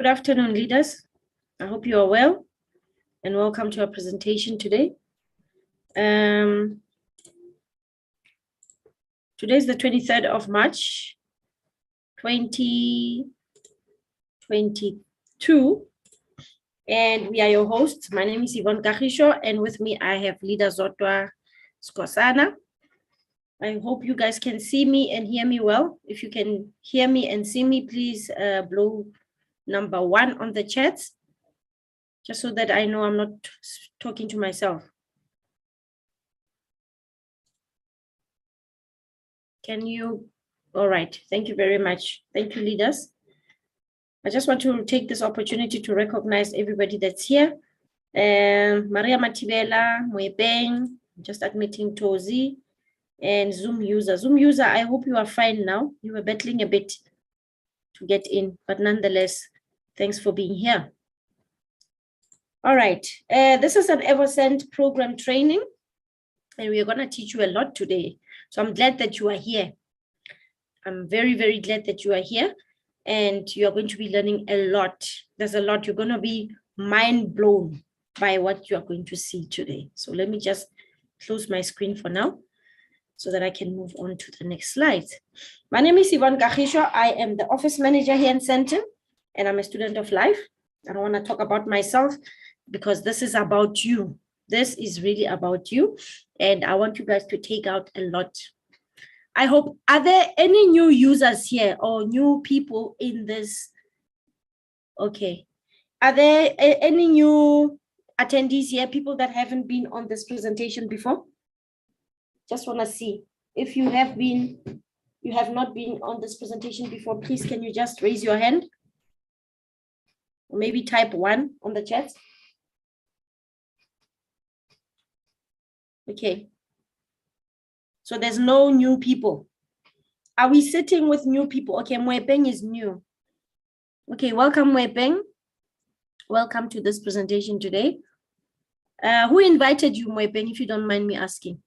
Good afternoon, leaders. I hope you are well and welcome to our presentation today. Today is the 23rd of March, 2022, and we are your hosts. My name is Evorich, and with me I have Leader Zotwa Skosana. I hope you guys can see me and hear me well. If you can hear me and see me, please blow number 1 on the chats, just so that I know I'm not talking to myself. Can you? All right. Thank you very much. Thank you, leaders. I just want to take this opportunity to recognize everybody that's here. Maria Matibela, Mwebeng, just admitting Tozi, and Zoom user. Zoom user, I hope you are fine now. You were battling a bit to get in, but nonetheless, thanks for being here. All right. This is an Eversend program training, and we are going to teach you a lot today. So I'm glad that you are here. I'm very, very glad that you are here, and you are going to be learning a lot. There's a lot. You're going to be mind blown by what you are going to see today. So let me just close my screen for now so that I can move on to the next slide. My name is Evorich. I am the office manager here in Centum, and I'm a student of life. I don't want to talk about myself because this is about you. This is really about you, and I want you guys to take out a lot. I hope, are there any new users here or new people in this? Okay. Are there any new attendees here, people that haven't been on this presentation before? Just want to see if you have not been on this presentation before. Please, can you just raise your hand? Or maybe type 1 on the chat. Okay. So there's no new people. Are we sitting with new people? Okay, Mwebeng is new. Okay, welcome, Mwebeng. Welcome to this presentation today. Who invited you, Mwebeng, if you don't mind me asking?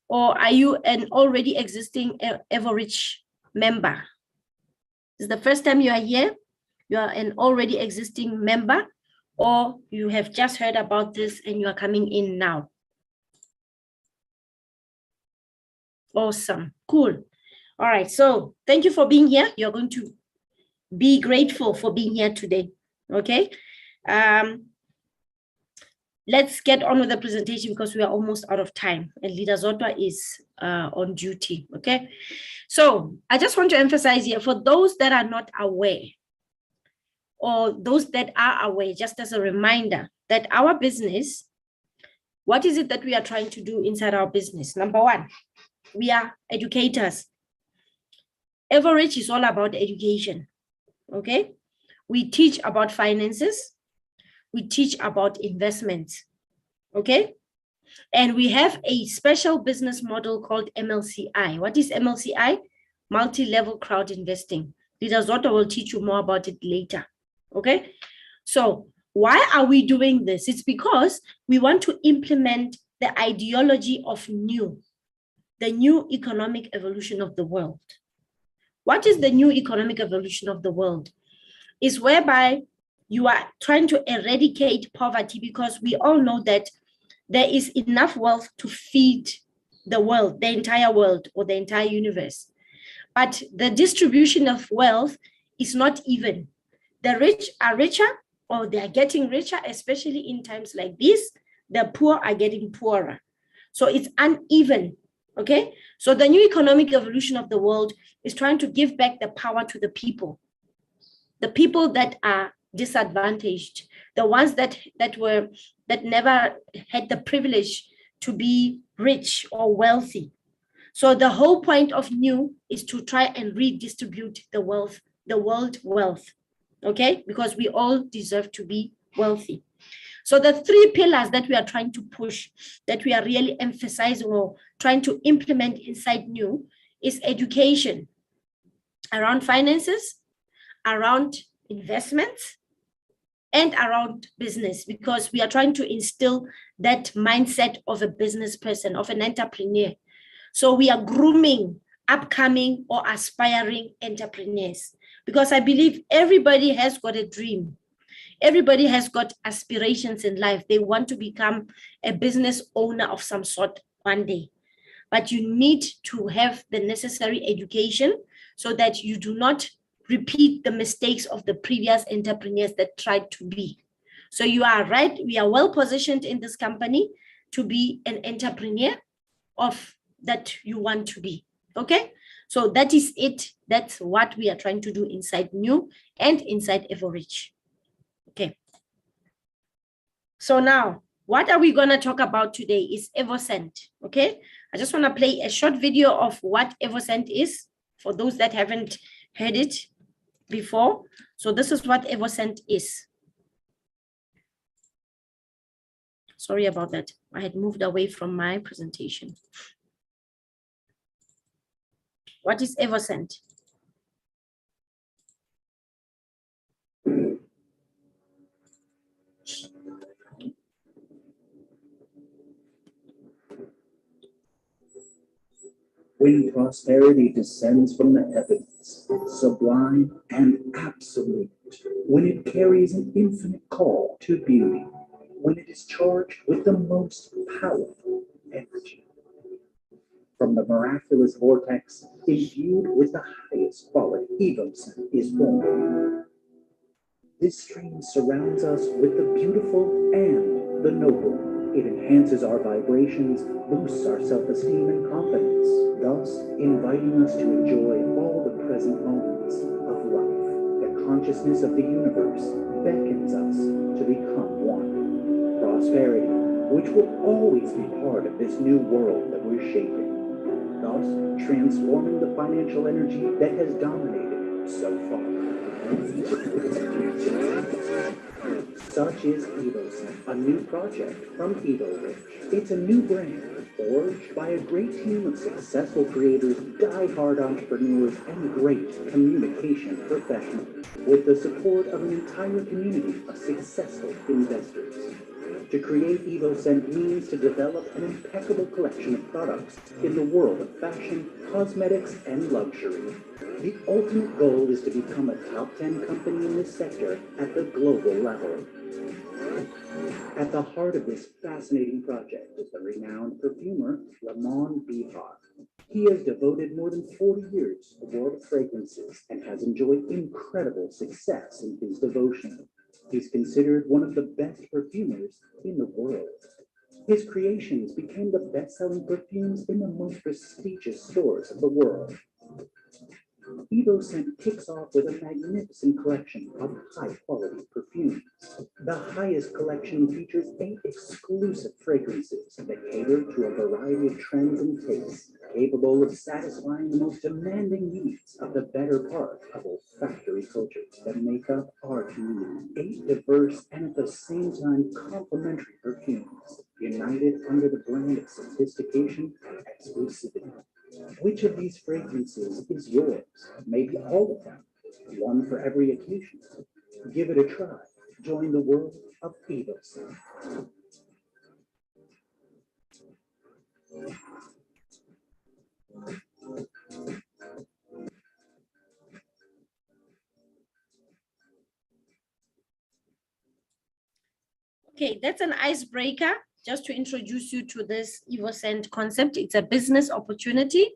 Or are you an already existing Evorich member? This is the first time you are here? You are an already existing member? Or you have just heard about this and you are coming in now? Awesome, cool. All right, so thank you for being here. You're going to be grateful for being here today, okay? Let's get on with the presentation because we are almost out of time and Leader Zotwa is on duty, okay? So I just want to emphasize here, for those that are not aware, or those that are aware, just as a reminder that our business, what is it that we are trying to do inside our business? Number 1, we are educators. Evorich is all about education, okay? We teach about finances. We teach about investments, okay? And we have a special business model called MLCI. What is MLCI? Multi-level crowd investing. Leader Zotwa will teach you more about it later, okay? So why are we doing this? It's because we want to implement the ideology of the new economic evolution of the world. What is the new economic evolution of the world? Is whereby you are trying to eradicate poverty, because we all know that there is enough wealth to feed the world, the entire world or the entire universe. But the distribution of wealth is not even. The rich are richer, or they are getting richer, especially in times like this. The poor are getting poorer. So it's uneven, okay? So the new economic evolution of the world is trying to give back the power to the people that are disadvantaged, the ones that never had the privilege to be rich or wealthy. So the whole point of new is to try and redistribute the world wealth, okay? Because we all deserve to be wealthy. So the 3 pillars that we are trying to push, that we are really emphasizing or trying to implement inside new, is education around finances, around investments, and around business, because we are trying to instill that mindset of a business person, of an entrepreneur. So we are grooming upcoming or aspiring entrepreneurs, because I believe everybody has got a dream. Everybody has got aspirations in life. They want to become a business owner of some sort one day. But you need to have the necessary education so that you do not repeat the mistakes of the previous entrepreneurs that tried to be. So you are right. We are well positioned in this company to be an entrepreneur of that you want to be. Okay. So that is it. That's what we are trying to do inside New and inside Evorich. Okay. So now, what are we going to talk about today is EvoCent. Okay. I just want to play a short video of what EvoCent is for those that haven't heard it before. So this is what EvoCent is. Sorry about that. I had moved away from my presentation. What is EvoCent? When prosperity descends from the heavens, sublime and absolute, when it carries an infinite call to beauty, when it is charged with the most powerful energy. From the miraculous vortex, imbued with the highest quality, EvoCent is born. This stream surrounds us with the beautiful and the noble. It enhances our vibrations, boosts our self-esteem and confidence, thus inviting us to enjoy all the present moments of life. The consciousness of the universe beckons us to become one. Prosperity, which will always be part of this new world that we're shaping, thus transforming the financial energy that has dominated so far. Such is EvoCent, a new project from Evorich. It's a new brand forged by a great team of successful creators, die-hard entrepreneurs, and great communication professionals, with the support of an entire community of successful investors. To create EvoCent means to develop an impeccable collection of products in the world of fashion, cosmetics, and luxury. The ultimate goal is to become a top 10 company in this sector at the global level. At the heart of this fascinating project is the renowned perfumer Lamont Bihar. He has devoted more than 40 years to the world of fragrances and has enjoyed incredible success in his devotion. He's considered one of the best perfumers in the world. His creations became the best-selling perfumes in the most prestigious stores of the world. EvoCent kicks off with a magnificent collection of high-quality perfumes. The highest collection features 8 exclusive fragrances that cater to a variety of trends and tastes, capable of satisfying the most demanding needs of the better part of olfactory cultures that make up our community. 8 diverse and at the same time complementary perfumes, united under the brand of sophistication and exclusivity. Which of these fragrances is yours? Maybe all of them, one for every occasion. Give it a try. Join the world of EvoCent. Okay, that's an icebreaker just to introduce you to this EvoCent concept. It's a business opportunity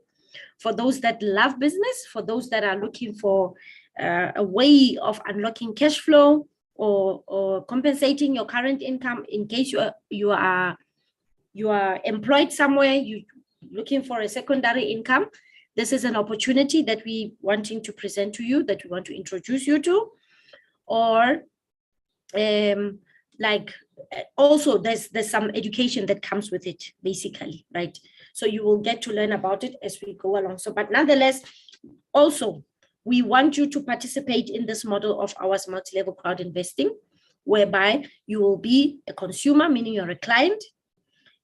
for those that love business, for those that are looking for a way of unlocking cash flow or compensating your current income in case you are employed somewhere, you looking for a secondary income. This is an opportunity that we wanting to present to you, that we want to introduce you to. Or also there's some education that comes with it, basically, right? So you will get to learn about it as we go along. So, but nonetheless, also we want you to participate in this model of ours, multi-level crowd investing, whereby you will be a consumer, meaning you're a client,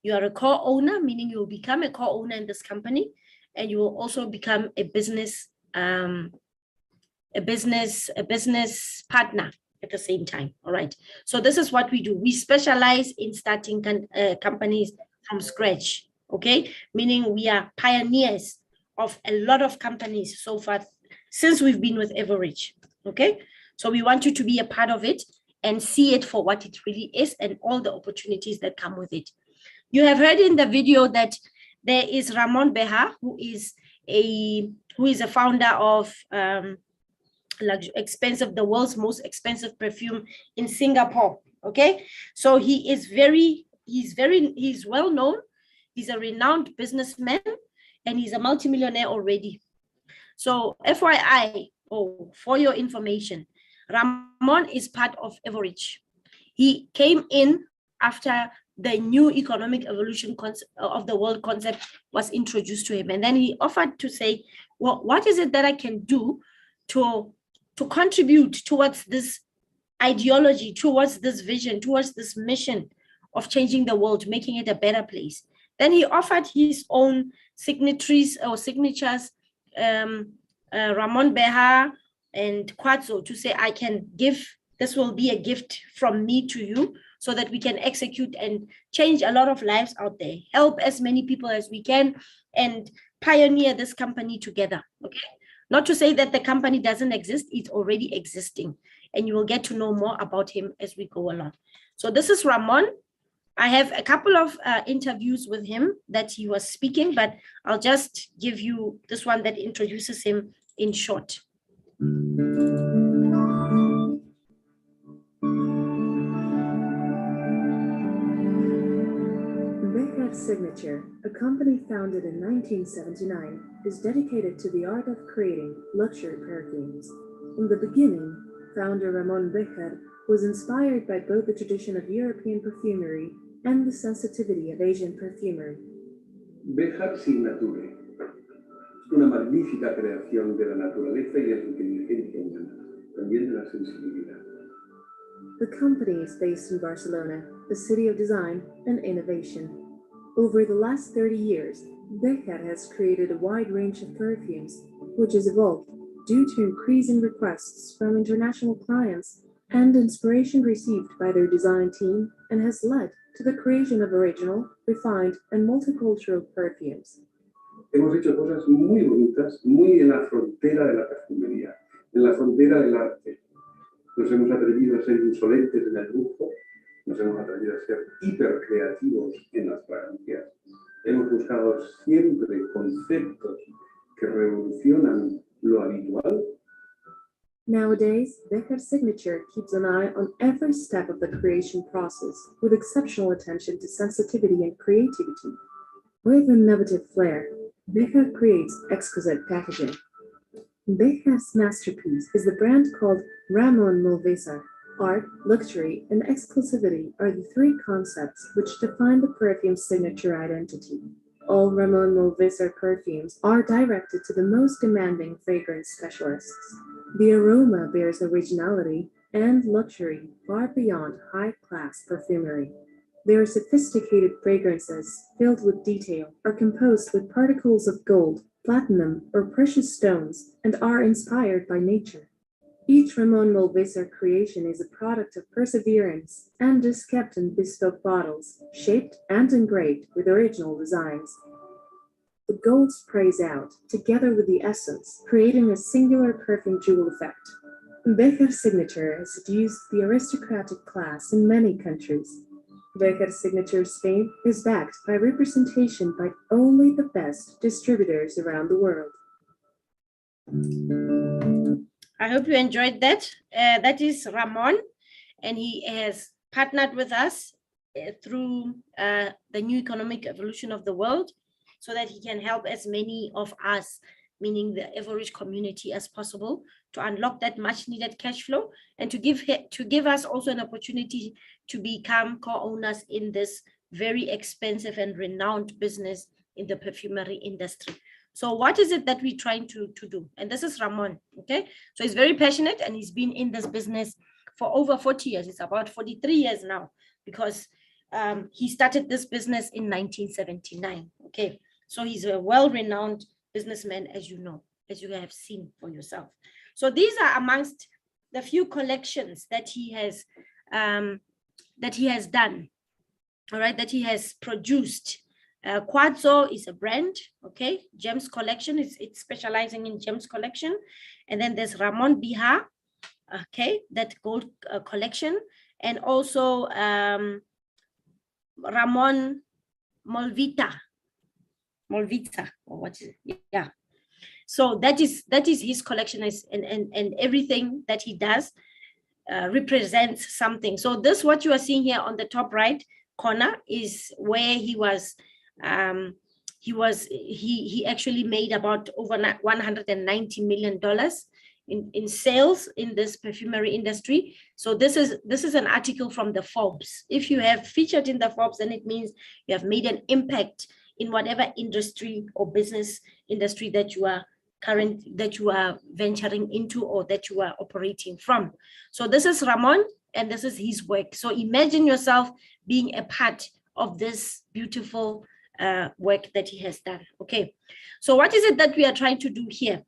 you are a co-owner, meaning you will become a co-owner in this company, and you will also become a business partner at the same time. All right. So this is what we do. We specialize in starting companies from scratch. Okay. Meaning we are pioneers of a lot of companies so far since we've been with Evorich. Okay, so we want you to be a part of it and see it for what it really is and all the opportunities that come with it. You have heard in the video that there is Ramon Beha, who is a founder of the world's most expensive perfume in Singapore. Okay, so he's well known. He's a renowned businessman, and he's a multimillionaire already. So FYI, for your information, Ramon is part of Evorich. He came in after the new economic evolution of the world concept was introduced to him. And then he offered to say, well, what is it that I can do to contribute towards this ideology, towards this vision, towards this mission of changing the world, making it a better place? Then he offered his own signatures, Ramon Beha and Quadzo, to say, I can give, this will be a gift from me to you, so that we can execute and change a lot of lives out there, help as many people as we can, and pioneer this company together. Okay, not to say that the company doesn't exist, it's already existing, and you will get to know more about him as we go along. So this is Ramon. I have a couple of interviews with him that he was speaking, but I'll just give you this one that introduces him in short. Evorich Signature, a company founded in 1979, is dedicated to the art of creating luxury perfumes. In the beginning, founder Ramon Becher was inspired by both the tradition of European perfumery and the sensitivity of Asian perfumery. Becher Signature, una magnífica creación de la naturaleza y de la inteligencia humana, también de la sensibilidad. The company is based in Barcelona, a city of design and innovation. Over the last 30 years, Becher has created a wide range of perfumes, which has evolved due to increasing requests from international clients and inspiration received by their design team, and has led to the creation of original, refined, and multicultural perfumes. Hemos hecho cosas muy bonitas, muy en la frontera de la perfumería, en la frontera del arte. Nos hemos atrevido a ser insolentes en el lujo, nos hemos atrevido a ser hipercreativos en las fragancias. Hemos buscado siempre conceptos que revolucionan lo habitual. Nowadays, Becher Signature keeps an eye on every step of the creation process with exceptional attention to sensitivity and creativity. With innovative flair, Becher creates exquisite packaging. Becher's masterpiece is the brand called Ramon Mulvesa. Art, luxury, and exclusivity are the three concepts which define the perfume's signature identity. All Ramon Mulvesa perfumes are directed to the most demanding fragrance specialists. The aroma bears originality and luxury far beyond high-class perfumery. Their sophisticated fragrances, filled with detail, are composed with particles of gold, platinum, or precious stones, and are inspired by nature. Each Ramon Mulvesa creation is a product of perseverance and is kept in bespoke bottles, shaped and engraved with original designs. The gold sprays out, together with the essence, creating a singular perfume jewel effect. Becher Signature has seduced the aristocratic class in many countries. Becher Signature's fame is backed by representation by only the best distributors around the world. I hope you enjoyed that. That is Ramon, and he has partnered with us through the new economic evolution of the world, so that he can help as many of us, meaning the Evorich community, as possible to unlock that much needed cash flow, and to give us also an opportunity to become co-owners in this very expensive and renowned business in the perfumery industry. So what is it that we're trying to do? And this is Ramon, okay? So he's very passionate, and he's been in this business for over 40 years. It's about 43 years now, because he started this business in 1979, okay? So he's a well-renowned businessman, as you know, as you have seen for yourself. So these are amongst the few collections that he has done, all right, that he has produced Quadzo is a brand, okay? Gems collection, it's specializing in gems collection. And then there's Ramon Biha, okay, that gold collection. And also Ramon Molvita, or what is it? Yeah. So that is his collection, and everything that he does represents something. So this, what you are seeing here on the top right corner, is where he actually made about over $190 million in sales in this perfumery industry. So this is an article from the Forbes. If you have featured in the Forbes, then it means you have made an impact in whatever industry or business industry that you are venturing into or that you are operating from. So this is Ramon, and this is his work. So imagine yourself being a part of this beautiful work that he has done. Okay, so what is it that we are trying to do here,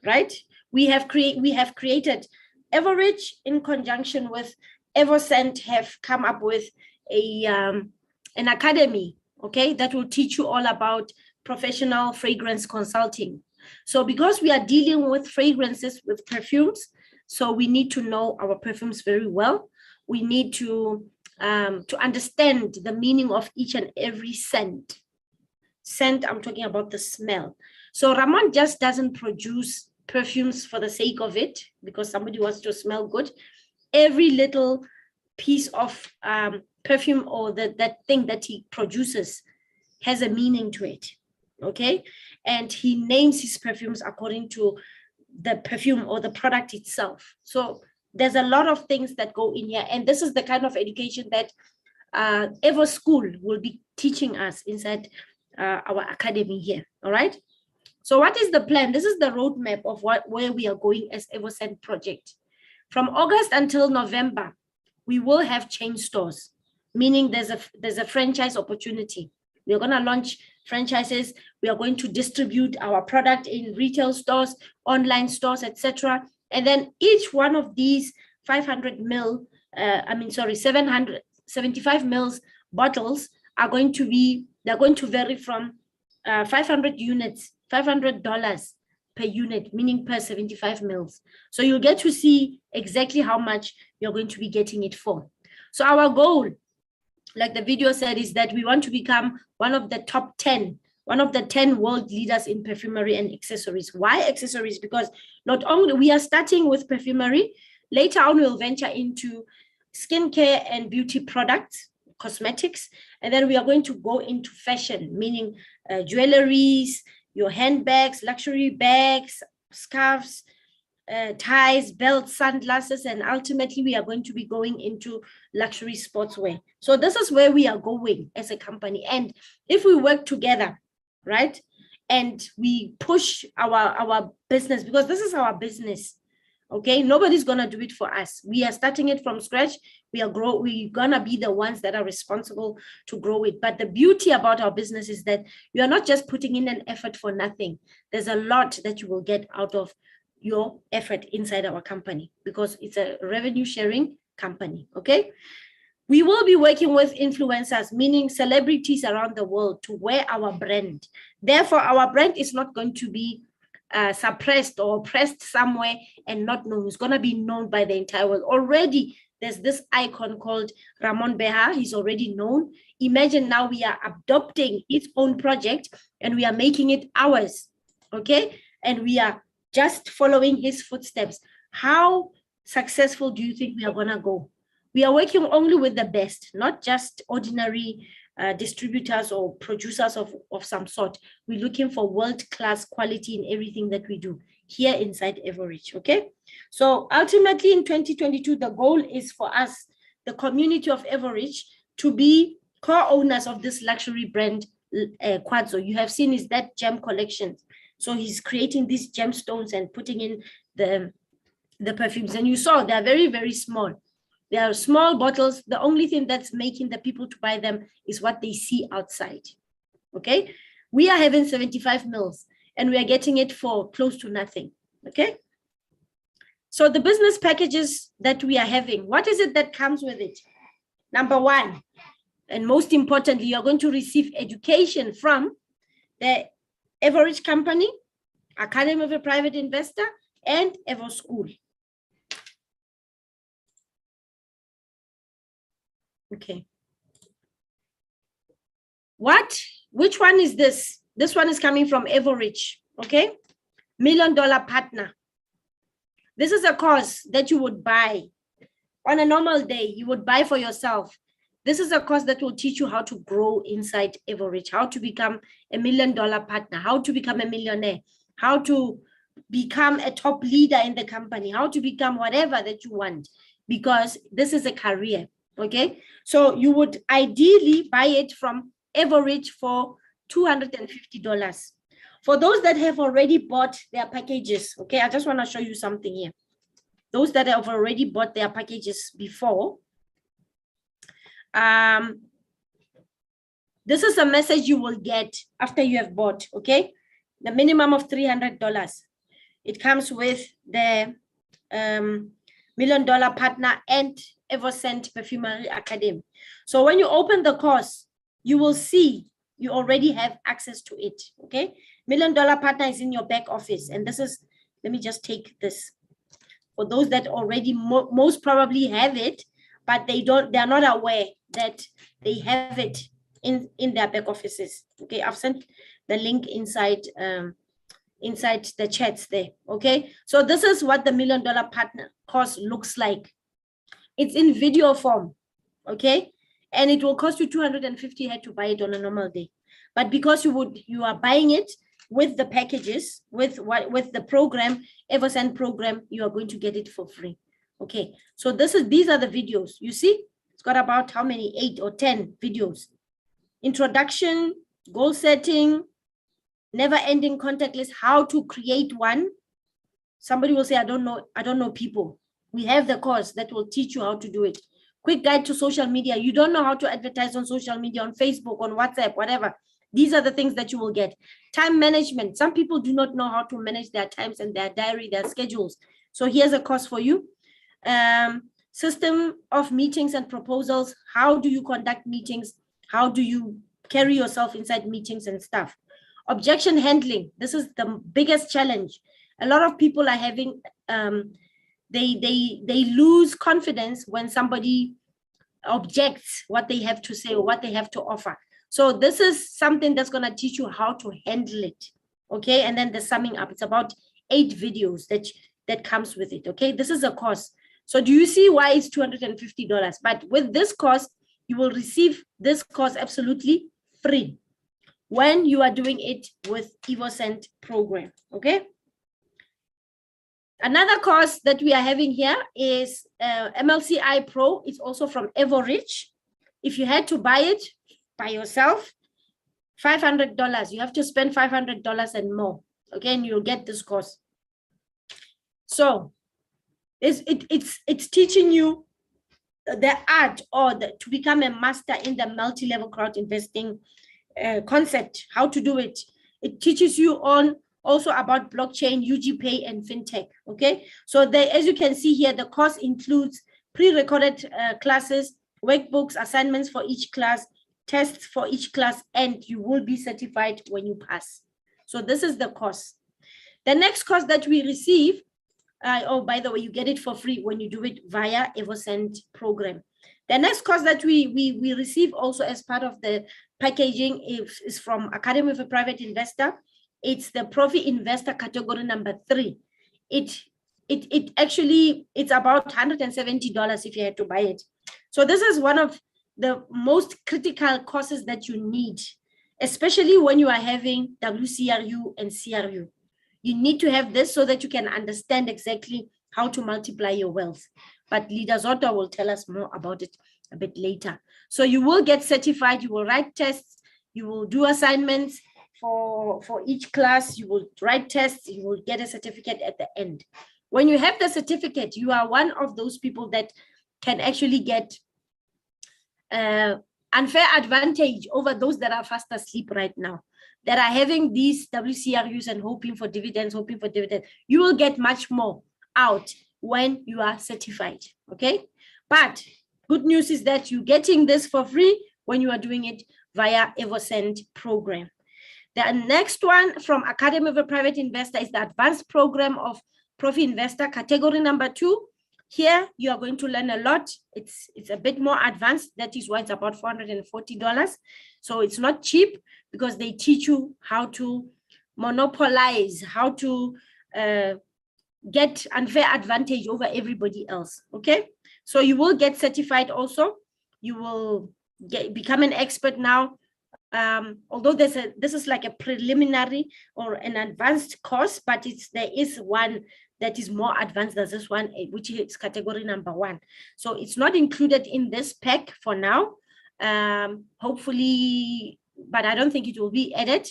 right? We have created Evorich in conjunction with Evocent have come up with an academy, okay, that will teach you all about professional fragrance consulting. So because we are dealing with fragrances, with perfumes, so we need to know our perfumes very well. We need to understand the meaning of each and every scent. Scent, I'm talking about the smell. So Ramon just doesn't produce perfumes for the sake of it because somebody wants to smell good. Every little piece of perfume or that thing that he produces has a meaning to it, okay? And he names his perfumes according to the perfume or the product itself. So there's a lot of things that go in here, and this is the kind of education that Evo School will be teaching us inside our academy here, all right? So what is the plan? This is the roadmap of where we are going as EvoSend project. From August until November, we will have chain stores, meaning there's a franchise opportunity. We're going to launch franchises. We are going to distribute our product in retail stores, online stores, etc. And then each one of these 775 mils bottles are going to vary from 500 units, $500 per unit, meaning per 75 mils. So you'll get to see exactly how much you're going to be getting it for. So our goal, like the video said, is that we want to become one of the top 10 world leaders in perfumery and accessories. Why accessories? Because not only we are starting with perfumery, later on we'll venture into skincare and beauty products, cosmetics, and then we are going to go into fashion, meaning jewelries, your handbags, luxury bags, scarves, ties, belts, sunglasses, and ultimately we are going to be going into luxury sportswear. So this is where we are going as a company. And if we work together, right, and we push our business, because this is our business, okay, nobody's gonna do it for us. We are starting it from scratch. We're gonna be the ones that are responsible to grow it. But the beauty about our business is that you are not just putting in an effort for nothing. There's a lot that you will get out of your effort inside our company because it's a revenue sharing company, okay? We will be working with influencers, meaning celebrities around the world, to wear our brand. Therefore, our brand is not going to be suppressed or pressed somewhere and not known. It's going to be known by the entire world. Already, there's this icon called Ramon Beha. He's already known. Imagine now we are adopting his own project and we are making it ours, okay? And we are just following his footsteps. How successful do you think we are going to go? We are working only with the best, not just ordinary distributors or producers of some sort. We're looking for world-class quality in everything that we do here inside Evorich, okay? So ultimately in 2022, the goal is for us, the community of Evorich, to be co-owners of this luxury brand, Quadzo. You have seen is that gem collection. So he's creating these gemstones and putting in the perfumes. And you saw they're very, very small. They are small bottles. The only thing that's making the people to buy them is what they see outside, okay? We are having 75 mils and we are getting it for close to nothing, okay? So the business packages that we are having, what is it that comes with it? Number one, And most importantly, you're going to receive education from the Evorich company, Academy of a Private Investor, and Evo School. Okay. Which one is this? This one is coming from Evorich, okay? $1 Million Partner. This is a course that you would buy on a normal day. You would buy for yourself. This is a course that will teach you how to grow inside Evorich, how to become a $1 Million Partner, how to become a millionaire, how to become a top leader in the company, how to become whatever that you want, because this is a career, okay? So you would ideally buy it from Evorich for $250. For those that have already bought their packages, okay, I just want to show you something here. Those that have already bought their packages before, this is a message you will get after you have bought, okay? The minimum of $300. It comes with the $1 Million Partner and Everscent Perfumery Academy. So when you open the course, you will see you already have access to it, okay? $1 Million Partner is in your back office. And this is, let me just take this. For those that already most probably have it, but they're not aware that they have it in their back offices. Okay, I've sent the link inside the chats there. Okay, so this is what the $1 Million Partner course looks like. It's in video form, okay, and it will cost you $250. You had to buy it on a normal day, but because you are buying it with the packages, with the program, Everscent program, you are going to get it for free. Okay, so these are the videos. You see, it's got about how many? 8 or 10 videos. Introduction, goal setting, never-ending contact list, how to create one. Somebody will say, I don't know people. We have the course that will teach you how to do it. Quick guide to social media. You don't know how to advertise on social media, on Facebook, on WhatsApp, whatever. These are the things that you will get. Time management. Some people do not know how to manage their times and their diary, their schedules. So here's a course for you. System of meetings and proposals. How do you conduct meetings? How do you carry yourself inside meetings and stuff? Objection handling. This is the biggest challenge. A lot of people are having, they lose confidence when somebody objects what they have to say or what they have to offer. So this is something that's going to teach you how to handle it. Okay, and then the summing up. It's about 8 videos that comes with it. Okay, this is a course. So do you see why it's $250? But with this course, you will receive this course absolutely free when you are doing it with Everscent program. Okay. Another course that we are having here is MLCI Pro. It's also from Evorich. If you had to buy it by yourself, $500. You have to spend $500 and more. Okay, and you'll get this course. So it's teaching you the art or to become a master in the multi-level crowd investing concept, how to do it. It teaches you also about blockchain, UGPay, and fintech. Okay, so as you can see here, the course includes pre-recorded classes, workbooks, assignments for each class, tests for each class, and you will be certified when you pass. So this is the course. The next course that we receive, oh, by the way, you get it for free when you do it via Everscent program. The next course that we receive also as part of the packaging is from Academy of a Private Investor. It's the Profi Investor category number 3. It actually, it's about $170 if you had to buy it. So this is one of the most critical courses that you need, especially when you are having WCRU and CRU. You need to have this so that you can understand exactly how to multiply your wealth. But Leader Zodwa will tell us more about it a bit later. So you will get certified, you will write tests, you will do assignments for each class, you will write tests, you will get a certificate at the end. When you have the certificate, you are one of those people that can actually get unfair advantage over those that are fast asleep right now, that are having these WCRUs and hoping for dividends. You will get much more out when you are certified, okay? But good news is that you're getting this for free when you are doing it via Evosend program. The next one from Academy of a Private Investor is the advanced program of Profi Investor, category number 2. Here, you are going to learn a lot. It's a bit more advanced. That is why it's about $440. So it's not cheap, because they teach you how to monopolize, how to get unfair advantage over everybody else. Okay, so you will get certified also. You will become an expert now. Although this is like a preliminary or an advanced course, but there is one that is more advanced than this one, which is category number 1. So it's not included in this pack for now. Hopefully, but I don't think it will be added.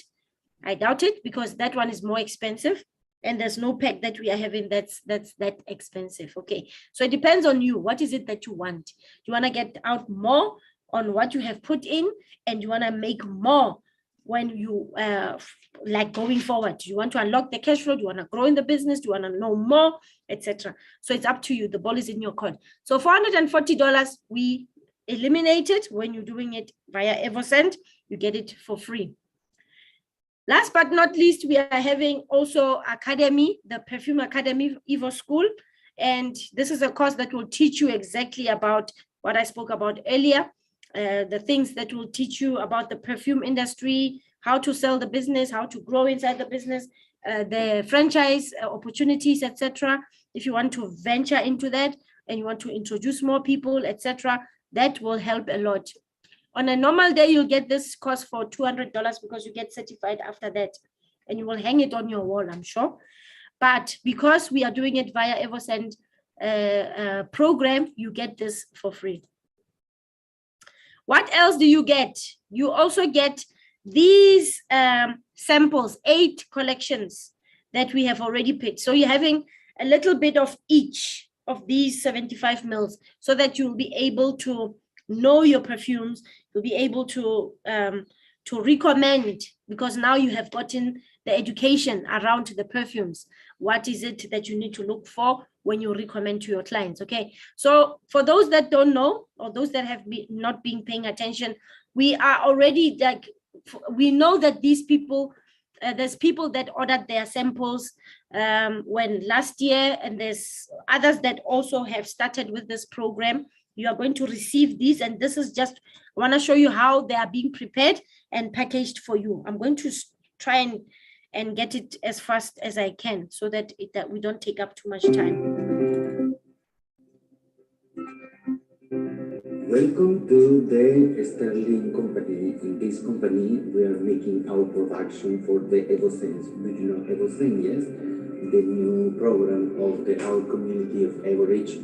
I doubt it, because that one is more expensive, and there's no pack that we are having that's that expensive. Okay, so it depends on you. What is it that you want? You want to get out more on what you have put in, and you want to make more when you like going forward. Do you want to unlock the cash flow? Do you want to grow in the business? Do you want to know more, etc.? So it's up to you. The ball is in your court. So $440 we eliminated. When you're doing it via Evosend, you get it for free. Last but not least, we are having also Academy, the Perfume Academy Evo School. And this is a course that will teach you exactly about what I spoke about earlier, the things that will teach you about the perfume industry, how to sell the business, how to grow inside the business, the franchise opportunities, etc. If you want to venture into that and you want to introduce more people, etc., that will help a lot. On a normal day, you'll get this course for $200 because you get certified after that, and you will hang it on your wall, I'm sure. But because we are doing it via Evosend program, you get this for free. What else do you get? You also get these samples, 8 collections that we have already picked. So you're having a little bit of each of these 75 mils, so that you'll be able to know your perfumes. You'll be able to recommend, because now you have gotten the education around the perfumes. What is it that you need to look for when you recommend to your clients? Okay, so for those that don't know, or those that have not been paying attention, we are already like, we know that these people, there's people that ordered their samples when last year, and there's others that also have started with this program. You are going to receive these, and this is just, I want to show you how they are being prepared and packaged for you. I'm going to try and get it as fast as I can, so that we don't take up too much time. Welcome to the Sterling Company. In this company, we are making our production for the Evosens. Do you know Evosens? Yes, the new program of our community of Evorich.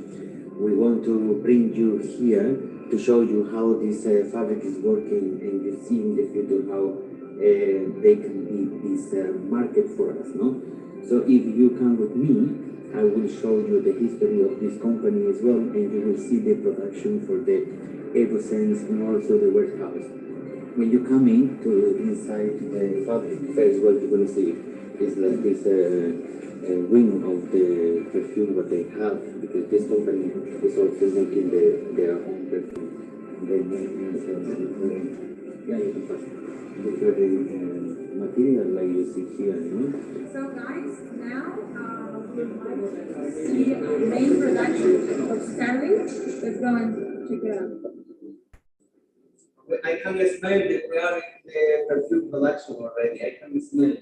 We want to bring you here to show you how this fabric is working, and you see in the future how they can be this market for us, no? So if you come with me, I will show you the history of this company as well, and you will see the production for the Evosens and also the warehouse. When you come in to inside the fabric, first what you're going to see is like this wing of the perfume that they have, because this company is also making their own perfume. They make yeah, you can pass it. Different material like you see here, you know? So guys, now see main production of Sterling. Let's go and check it out. I can smell that we are in the perfume production already. I can smell it.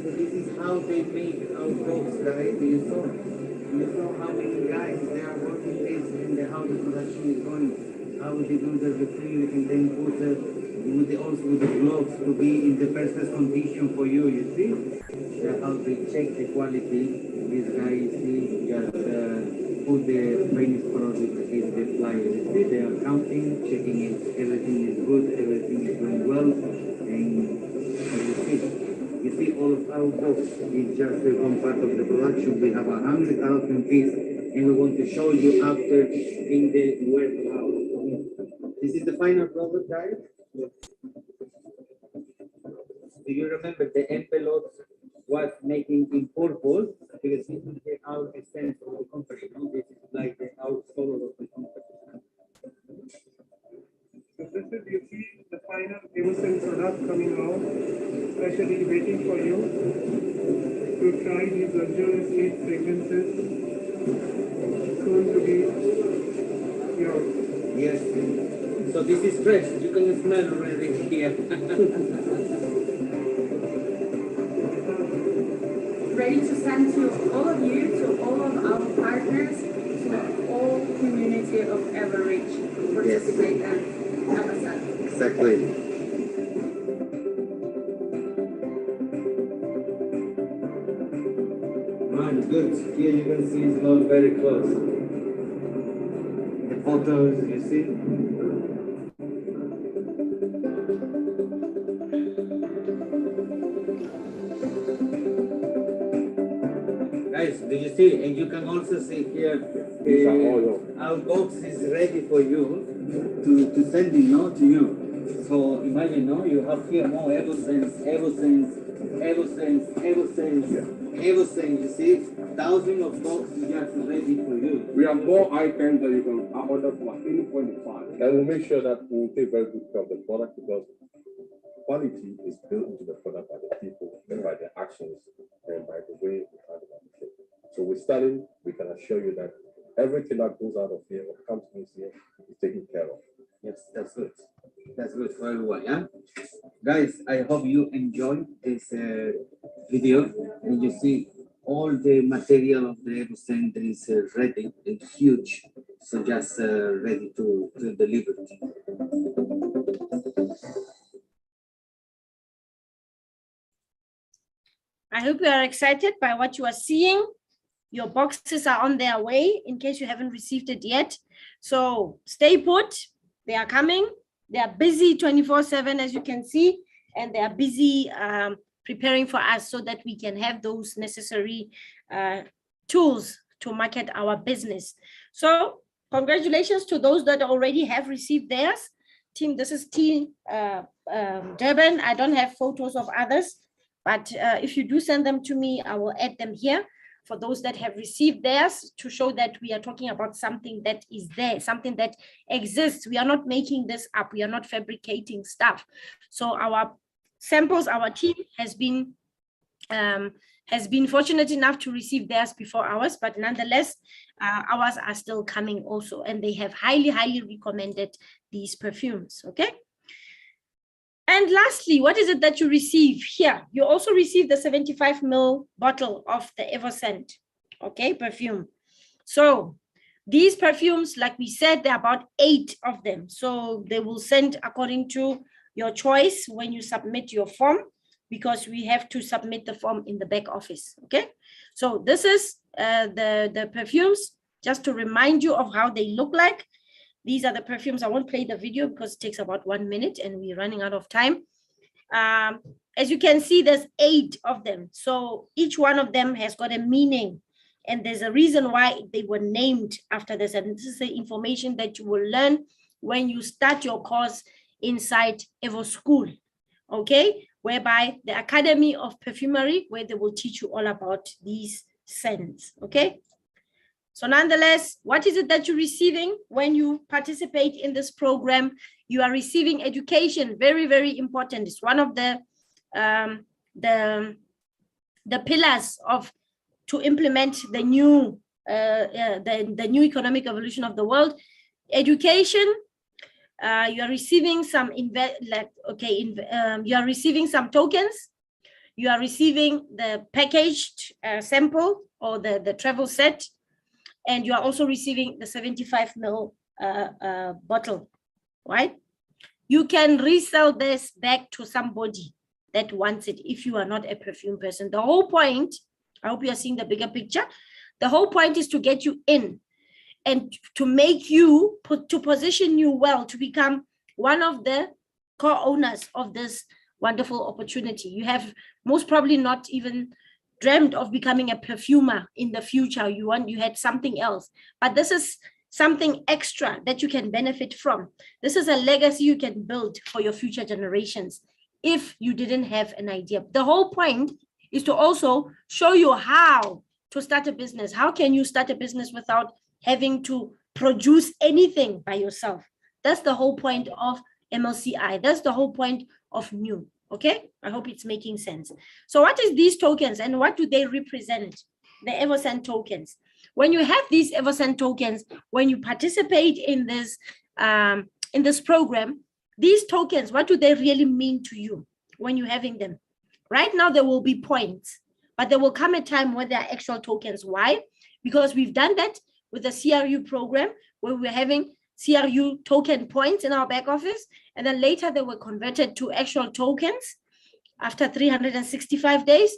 So this is how they make our clothes, right? You saw how many guys they are working this and how the production is going. How they do the retrieve and then put also with the gloves to be in the perfect condition for you. You see how they check the quality. This guy, you see, just put the finished product in the flyer. You see, they are counting, checking if everything is good, everything is going well, and you see all of our books is just one part of the production. We have 100,000 pieces and we want to show you after in the warehouse. This is the final product, guys. Do you remember the envelopes was making in purple? Because this is the out essence of the company. No? This is like the outsole of the company. So this is, you see the final Evorich product coming out, especially waiting for you to try these luxurious sleep fragrances soon to be yours. Yes. So this is fresh. You can smell already here. Ready to send to all of you, to all of our partners, to all community of Evorich who participate in Amazon. Exactly. Man, good. Here you can see it smells very close. The photos, you see? Guys, do you see? And you can also see here, our box is ready for you to send it now to you. So imagine, no, you have here more Evosense, you see? Thousands of boxes just ready for you. We have more items that you can order for any point in time. And we'll make sure that we'll take very good care of the product because quality is built into the product by the people and by their actions and by the way we handle it. So we're starting, we can assure you that everything that goes out of here or comes in here is taken care of. Yes, that's good. That's good for everyone, yeah? Guys, I hope you enjoyed this video and you see all the material of the Evocenter is ready and huge. So just ready to deliver. I hope you are excited by what you are seeing. Your boxes are on their way in case you haven't received it yet. So stay put. They are coming. They are busy 24/7, as you can see, and they are busy preparing for us so that we can have those necessary tools to market our business. So congratulations to those that already have received theirs. Team, this is Team Durban. I don't have photos of others, but if you do send them to me, I will add them here for those that have received theirs to show that we are talking about something that is there, something that exists. We are not making this up. We are not fabricating stuff. So our samples, our team has been fortunate enough to receive theirs before ours, but nonetheless, ours are still coming also, and they have highly, highly recommended these perfumes, okay? And lastly, what is it that you receive here? You also receive the 75 ml bottle of the Evocent, okay, perfume. So these perfumes, like we said, there are about 8 of them. So they will send according to your choice when you submit your form, because we have to submit the form in the back office, okay? So this is the perfumes, just to remind you of how they look like. These are the perfumes. I won't play the video because it takes about 1 minute and we're running out of time. As you can see, there's 8 of them. So each one of them has got a meaning, and there's a reason why they were named after this. And this is the information that you will learn when you start your course inside Evo School, okay? Whereby the Academy of Perfumery, where they will teach you all about these scents, okay? So nonetheless, what is it that you're receiving when you participate in this program? You are receiving education, very, very important. It's one of the pillars of to implement the new new economic evolution of the world. Education. You are receiving some you are receiving some tokens. You are receiving the packaged sample or the travel set. And you are also receiving the 75 ml bottle, right? You can resell this back to somebody that wants it if you are not a perfume person. The whole point, I hope you are seeing the bigger picture. The whole point is to get you in and to make you, to position you well, to become one of the co-owners of this wonderful opportunity. You have most probably not even dreamt of becoming a perfumer in the future, you had something else, but this is something extra that you can benefit from. This is a legacy you can build for your future generations if you didn't have an idea. The whole point is to also show you how to start a business. How can you start a business without having to produce anything by yourself? That's the whole point of MLCI. That's the whole point of new. Okay, I hope it's making sense. So what is these tokens and what do they represent? The Evercent tokens. When you have these Evercent tokens, when you participate in this program, these tokens, what do they really mean to you when you're having them? Right now, there will be points, but there will come a time when there are actual tokens. Why? Because we've done that with the CRU program, where we're having CRU token points in our back office, and then later they were converted to actual tokens after 365 days.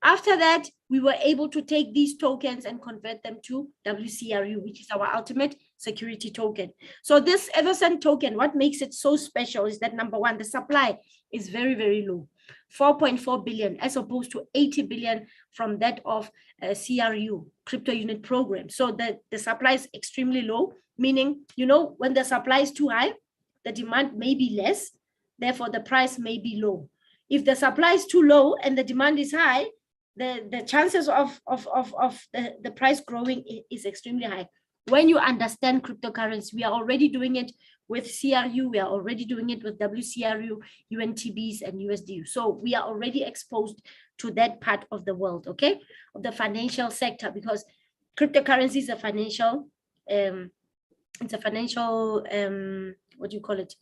After that, we were able to take these tokens and convert them to WCRU, which is our ultimate security token. So this Evercent token, what makes it so special is that, number one, the supply is very, very low, 4.4 billion, as opposed to 80 billion from that of CRU, crypto unit program. So the supply is extremely low, meaning, when the supply is too high, the demand may be less, therefore the price may be low. If the supply is too low and the demand is high, the chances of the price growing is extremely high. When you understand cryptocurrency, we are already doing it with CRU, we are already doing it with WCRU, UNTBs, and USDU. So we are already exposed to that part of the world, okay, of the financial sector, because cryptocurrency is a financial, what do you call it?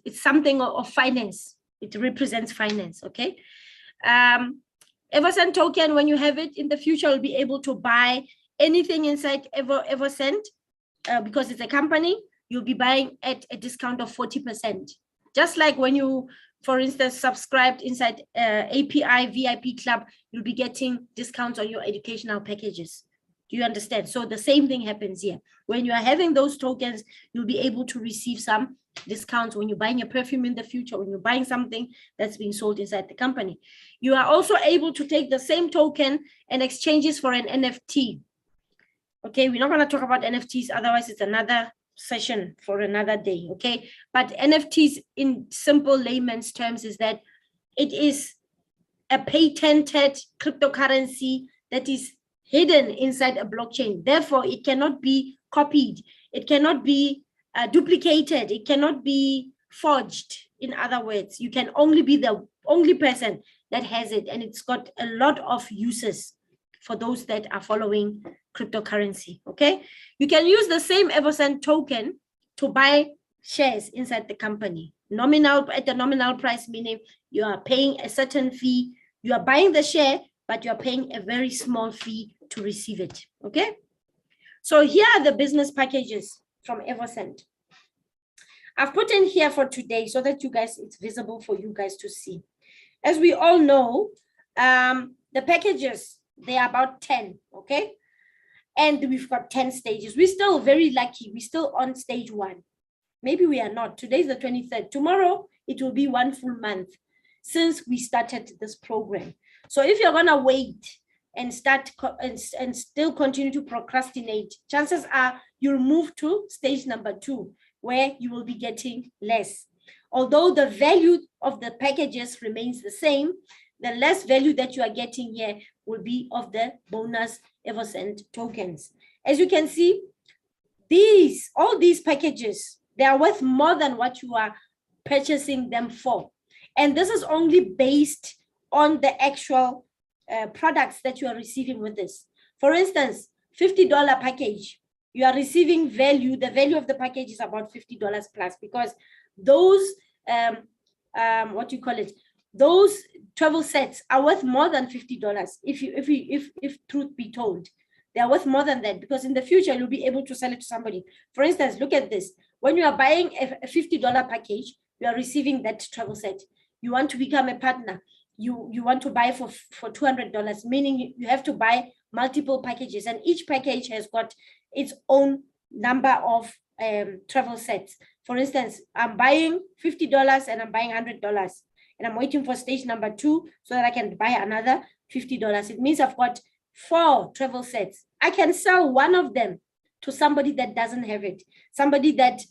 It's something of finance. It represents finance, okay? Evercent token, when you have it in the future, you'll be able to buy anything inside Evercent because it's a company. You'll be buying at a discount of 40%. Just like when you, for instance, subscribed inside API VIP Club, you'll be getting discounts on your educational packages. Do you understand? So the same thing happens here. When you are having those tokens, you'll be able to receive some discounts when you're buying a perfume in the future, when you're buying something that's being sold inside the company. You are also able to take the same token and exchange it for an NFT. Okay, we're not going to talk about NFTs, otherwise it's another session for another day, okay? But NFTs, in simple layman's terms, is that it is a patented cryptocurrency that is hidden inside a blockchain. Therefore, it cannot be copied. It cannot be duplicated. It cannot be forged. In other words, you can only be the only person that has it. And it's got a lot of uses for those that are following cryptocurrency, okay? You can use the same Evercent token to buy shares inside the company. Nominal, at the nominal price, meaning you are paying a certain fee. You are buying the share, but you're paying a very small fee to receive it, okay? So here are the business packages from Evercent. I've put in here for today so that you guys, it's visible for you guys to see. As we all know, the packages, they are about 10, okay? And we've got 10 stages. We're still very lucky. We're still on stage 1. Maybe we are not. Today's the 23rd. Tomorrow, it will be 1 full month since we started this program. So if you're gonna wait and start and still continue to procrastinate, chances are you'll move to stage number 2, where you will be getting less. Although the value of the packages remains the same, the less value that you are getting here will be of the bonus Evercent tokens. As you can see, all these packages, they are worth more than what you are purchasing them for. And this is only based on the actual products that you are receiving with this. For instance, $50 package, you are receiving value. The value of the package is about $50 plus, because those, those travel sets are worth more than $50. If truth be told, they are worth more than that, because in the future you'll be able to sell it to somebody. For instance, look at this. When you are buying a $50 package, you are receiving that travel set. You want to become a partner. You want to buy for $200, meaning you have to buy multiple packages, and each package has got its own number of travel sets. For instance, I'm buying $50 and I'm buying $100, and I'm waiting for stage number 2 so that I can buy another $50. It means I've got 4 travel sets. I can sell one of them to somebody that doesn't have it, somebody that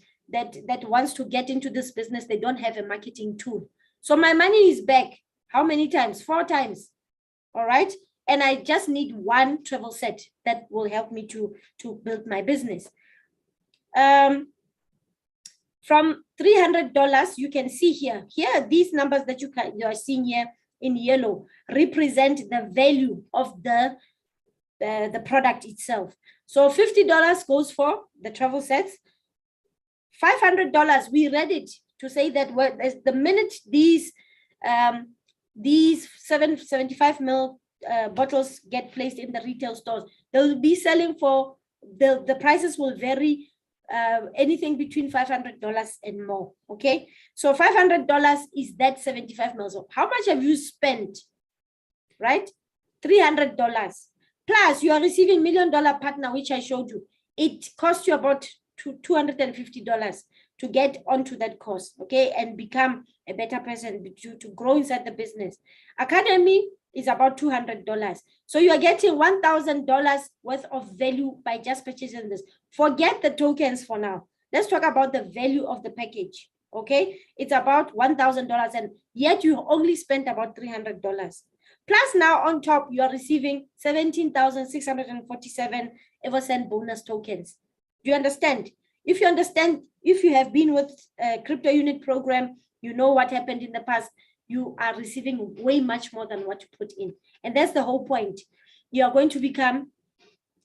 wants to get into this business. They don't have a marketing tool. So my money is back. How many times? 4 times. All right. And I just need 1 travel set that will help me to build my business. From $300, you can see here, these numbers that you are seeing here in yellow represent the value of the product itself. So $50 goes for the travel sets. $500, we read it to say that the minute these 775 ml bottles get placed in the retail stores, they'll be selling for, the prices will vary, anything between $500 and more. Okay, so $500 is that 75 ml. So how much have you spent? Right, $300. Plus you are receiving $1 Million Partner, which I showed you. It costs you about $250 to get onto that course, okay, and become a better person, to grow inside the business. Academy is about $200. So you are getting $1,000 worth of value by just purchasing this. Forget the tokens for now. Let's talk about the value of the package, okay? It's about $1,000, and yet you only spent about $300. Plus now on top, you are receiving 17,647 Evercent bonus tokens. Do you understand? If you understand, if you have been with a crypto unit program, you know what happened in the past. You are receiving way much more than what you put in. And that's the whole point. You are going to become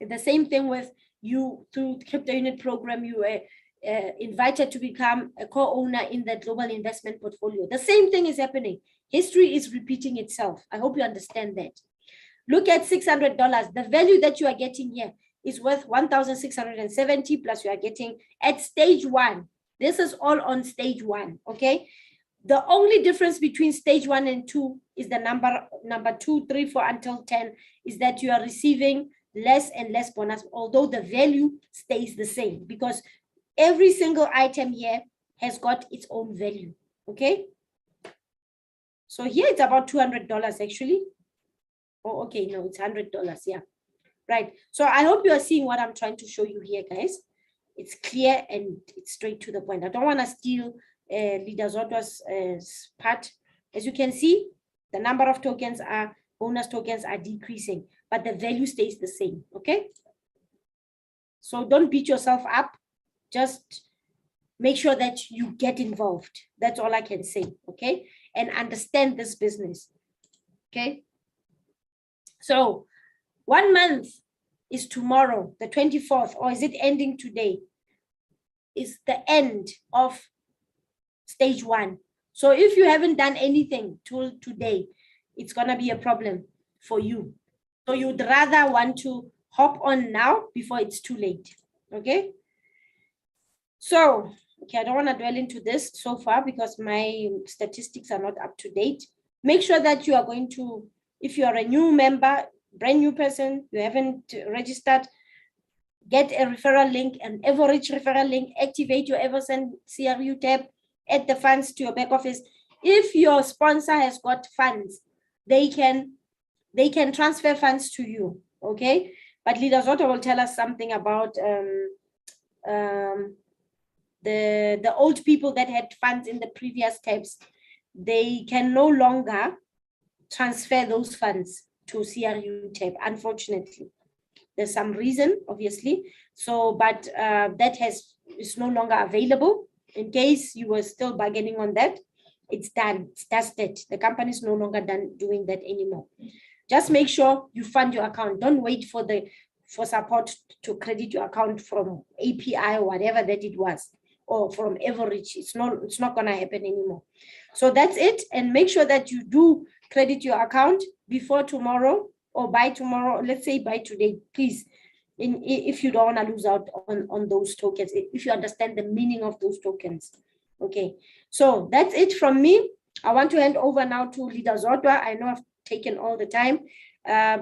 the same thing with you through the crypto unit program. You were invited to become a co-owner in the global investment portfolio. The same thing is happening. History is repeating itself. I hope you understand that. Look at $600. The value that you are getting here is worth 1,670, plus you are getting at stage 1. This is all on stage 1, okay? The only difference between stage 1 and 2 is the number 2, 3, 4 until 10 is that you are receiving less and less bonus, although the value stays the same, because every single item here has got its own value, okay? So here it's about $200 actually. Oh, okay, no, it's $100, yeah. Right, so I hope you are seeing what I'm trying to show you here, guys. It's clear and it's straight to the point. I don't want to steal Leader Zodwa's part. As you can see, the number of tokens bonus tokens are decreasing, but the value stays the same, okay? So don't beat yourself up. Just make sure that you get involved. That's all I can say, okay? And understand this business, okay? So 1 month is tomorrow, the 24th, or is it ending today? Is the end of stage 1. So if you haven't done anything till today, it's gonna be a problem for you. So you'd rather want to hop on now before it's too late, okay? So, okay, I don't wanna dwell into this so far because my statistics are not up to date. Make sure that you are going to, if you are a new member, brand new person, you haven't registered, get a referral link, an Evorich referral link, activate your Eversend CRU tab, add the funds to your back office. If your sponsor has got funds, they can transfer funds to you, okay? But Leader Zodwa will tell us something about the old people that had funds in the previous tabs. They can no longer transfer those funds to CRU tab, unfortunately. There's some reason, obviously. So, but that is no longer available. In case you were still bargaining on that, it's done, it's dusted. The company is no longer done doing that anymore. Just make sure you fund your account. Don't wait for support to credit your account from API or whatever that it was, or from Evorich. It's not gonna happen anymore. So that's it. And make sure that you do credit your account before tomorrow or by tomorrow. Let's say by today, please. If you don't want to lose out on those tokens, if you understand the meaning of those tokens. Okay, so that's it from me. I want to hand over now to Leader Zodwa. I know I've taken all the time.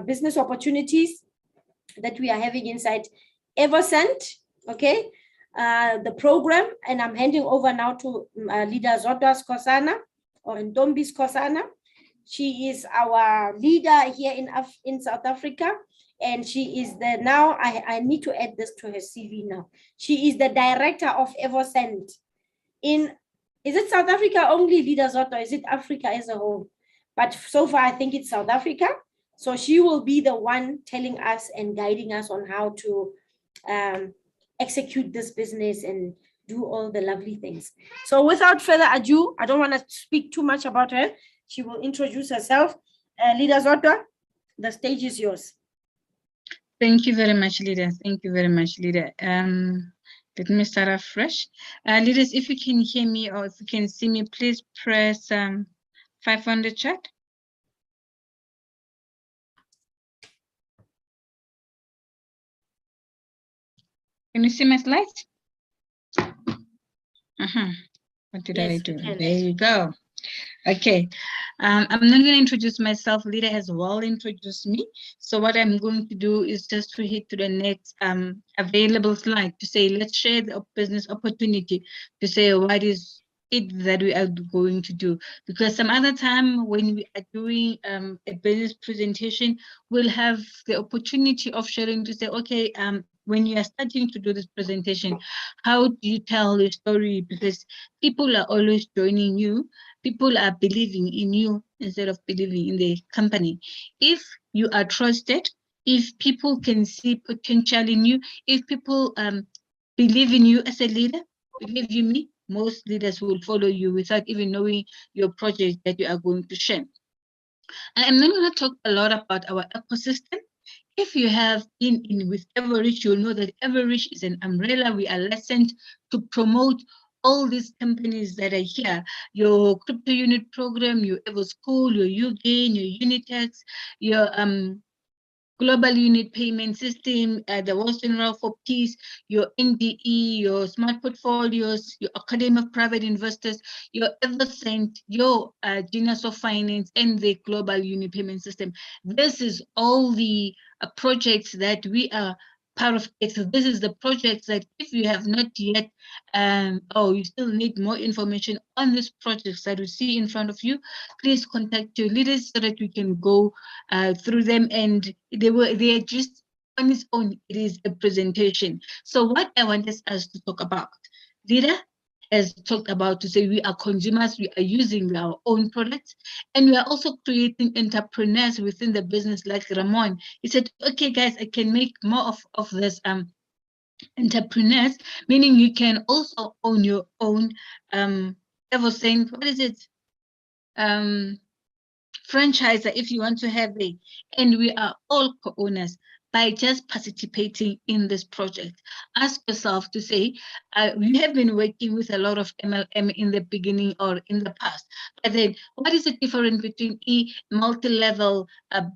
Business opportunities that we are having inside Eversend, okay, the program, and I'm handing over now to Leader Zodwa's Kosana, or Ndombi's Kosana. She is our leader here in South Africa. And she is the, now I need to add this to her CV now. She is the director of Evorich in, is it South Africa only, Leader Zotto? Is it Africa as a whole? But so far, I think it's South Africa. So she will be the one telling us and guiding us on how to execute this business and do all the lovely things. So without further ado, I don't want to speak too much about her. She will introduce herself. Leader Zotto, the stage is yours. Thank you very much, Leader. Thank you very much, Leader. Let me start afresh. Leaders, if you can hear me or if you can see me, please press 5 on the chat. Can you see my slides? What did I do? There you go. Okay, I'm not going to introduce myself. Leader has well introduced me. So what I'm going to do is just to hit to the next available slide to say, let's share the business opportunity to say what is it that we are going to do. Because some other time when we are doing a business presentation, we'll have the opportunity of sharing to say, okay, when you are starting to do this presentation, how do you tell the story? Because people are always joining you. People are believing in you instead of believing in the company. If you are trusted, if people can see potential in you, if people believe in you as a leader, believe you me, most leaders will follow you without even knowing your project that you are going to share. I'm not going to talk a lot about our ecosystem. If you have been in with Evorich, you'll know that Evorich is an umbrella. We are licensed to promote all these companies that are here, your crypto unit program, your Evo School, your UGain, your Unitex, your global unit payment system, the Western Route for Peace, your NDE, your smart portfolios, your Academy of Private Investors, your Evercent, your Genius of Finance, and the global unit payment system. This is all the projects that we are part of it. So this is the project that if you have not yet, or you still need more information on these projects that you see in front of you, please contact your leaders so that we can go through them. And they are just on its own. It is a presentation. So what I want us to talk about, leader has talked about to say we are consumers, we are using our own products, and we are also creating entrepreneurs within the business. Like Ramon, he said, okay, guys, I can make more of this entrepreneurs, meaning you can also own your own ever saying, what is it? Franchisor, if you want to have a, and we are all co-owners by just participating in this project. Ask yourself to say, we have been working with a lot of MLM in the beginning or in the past, but then what is the difference between a multi-level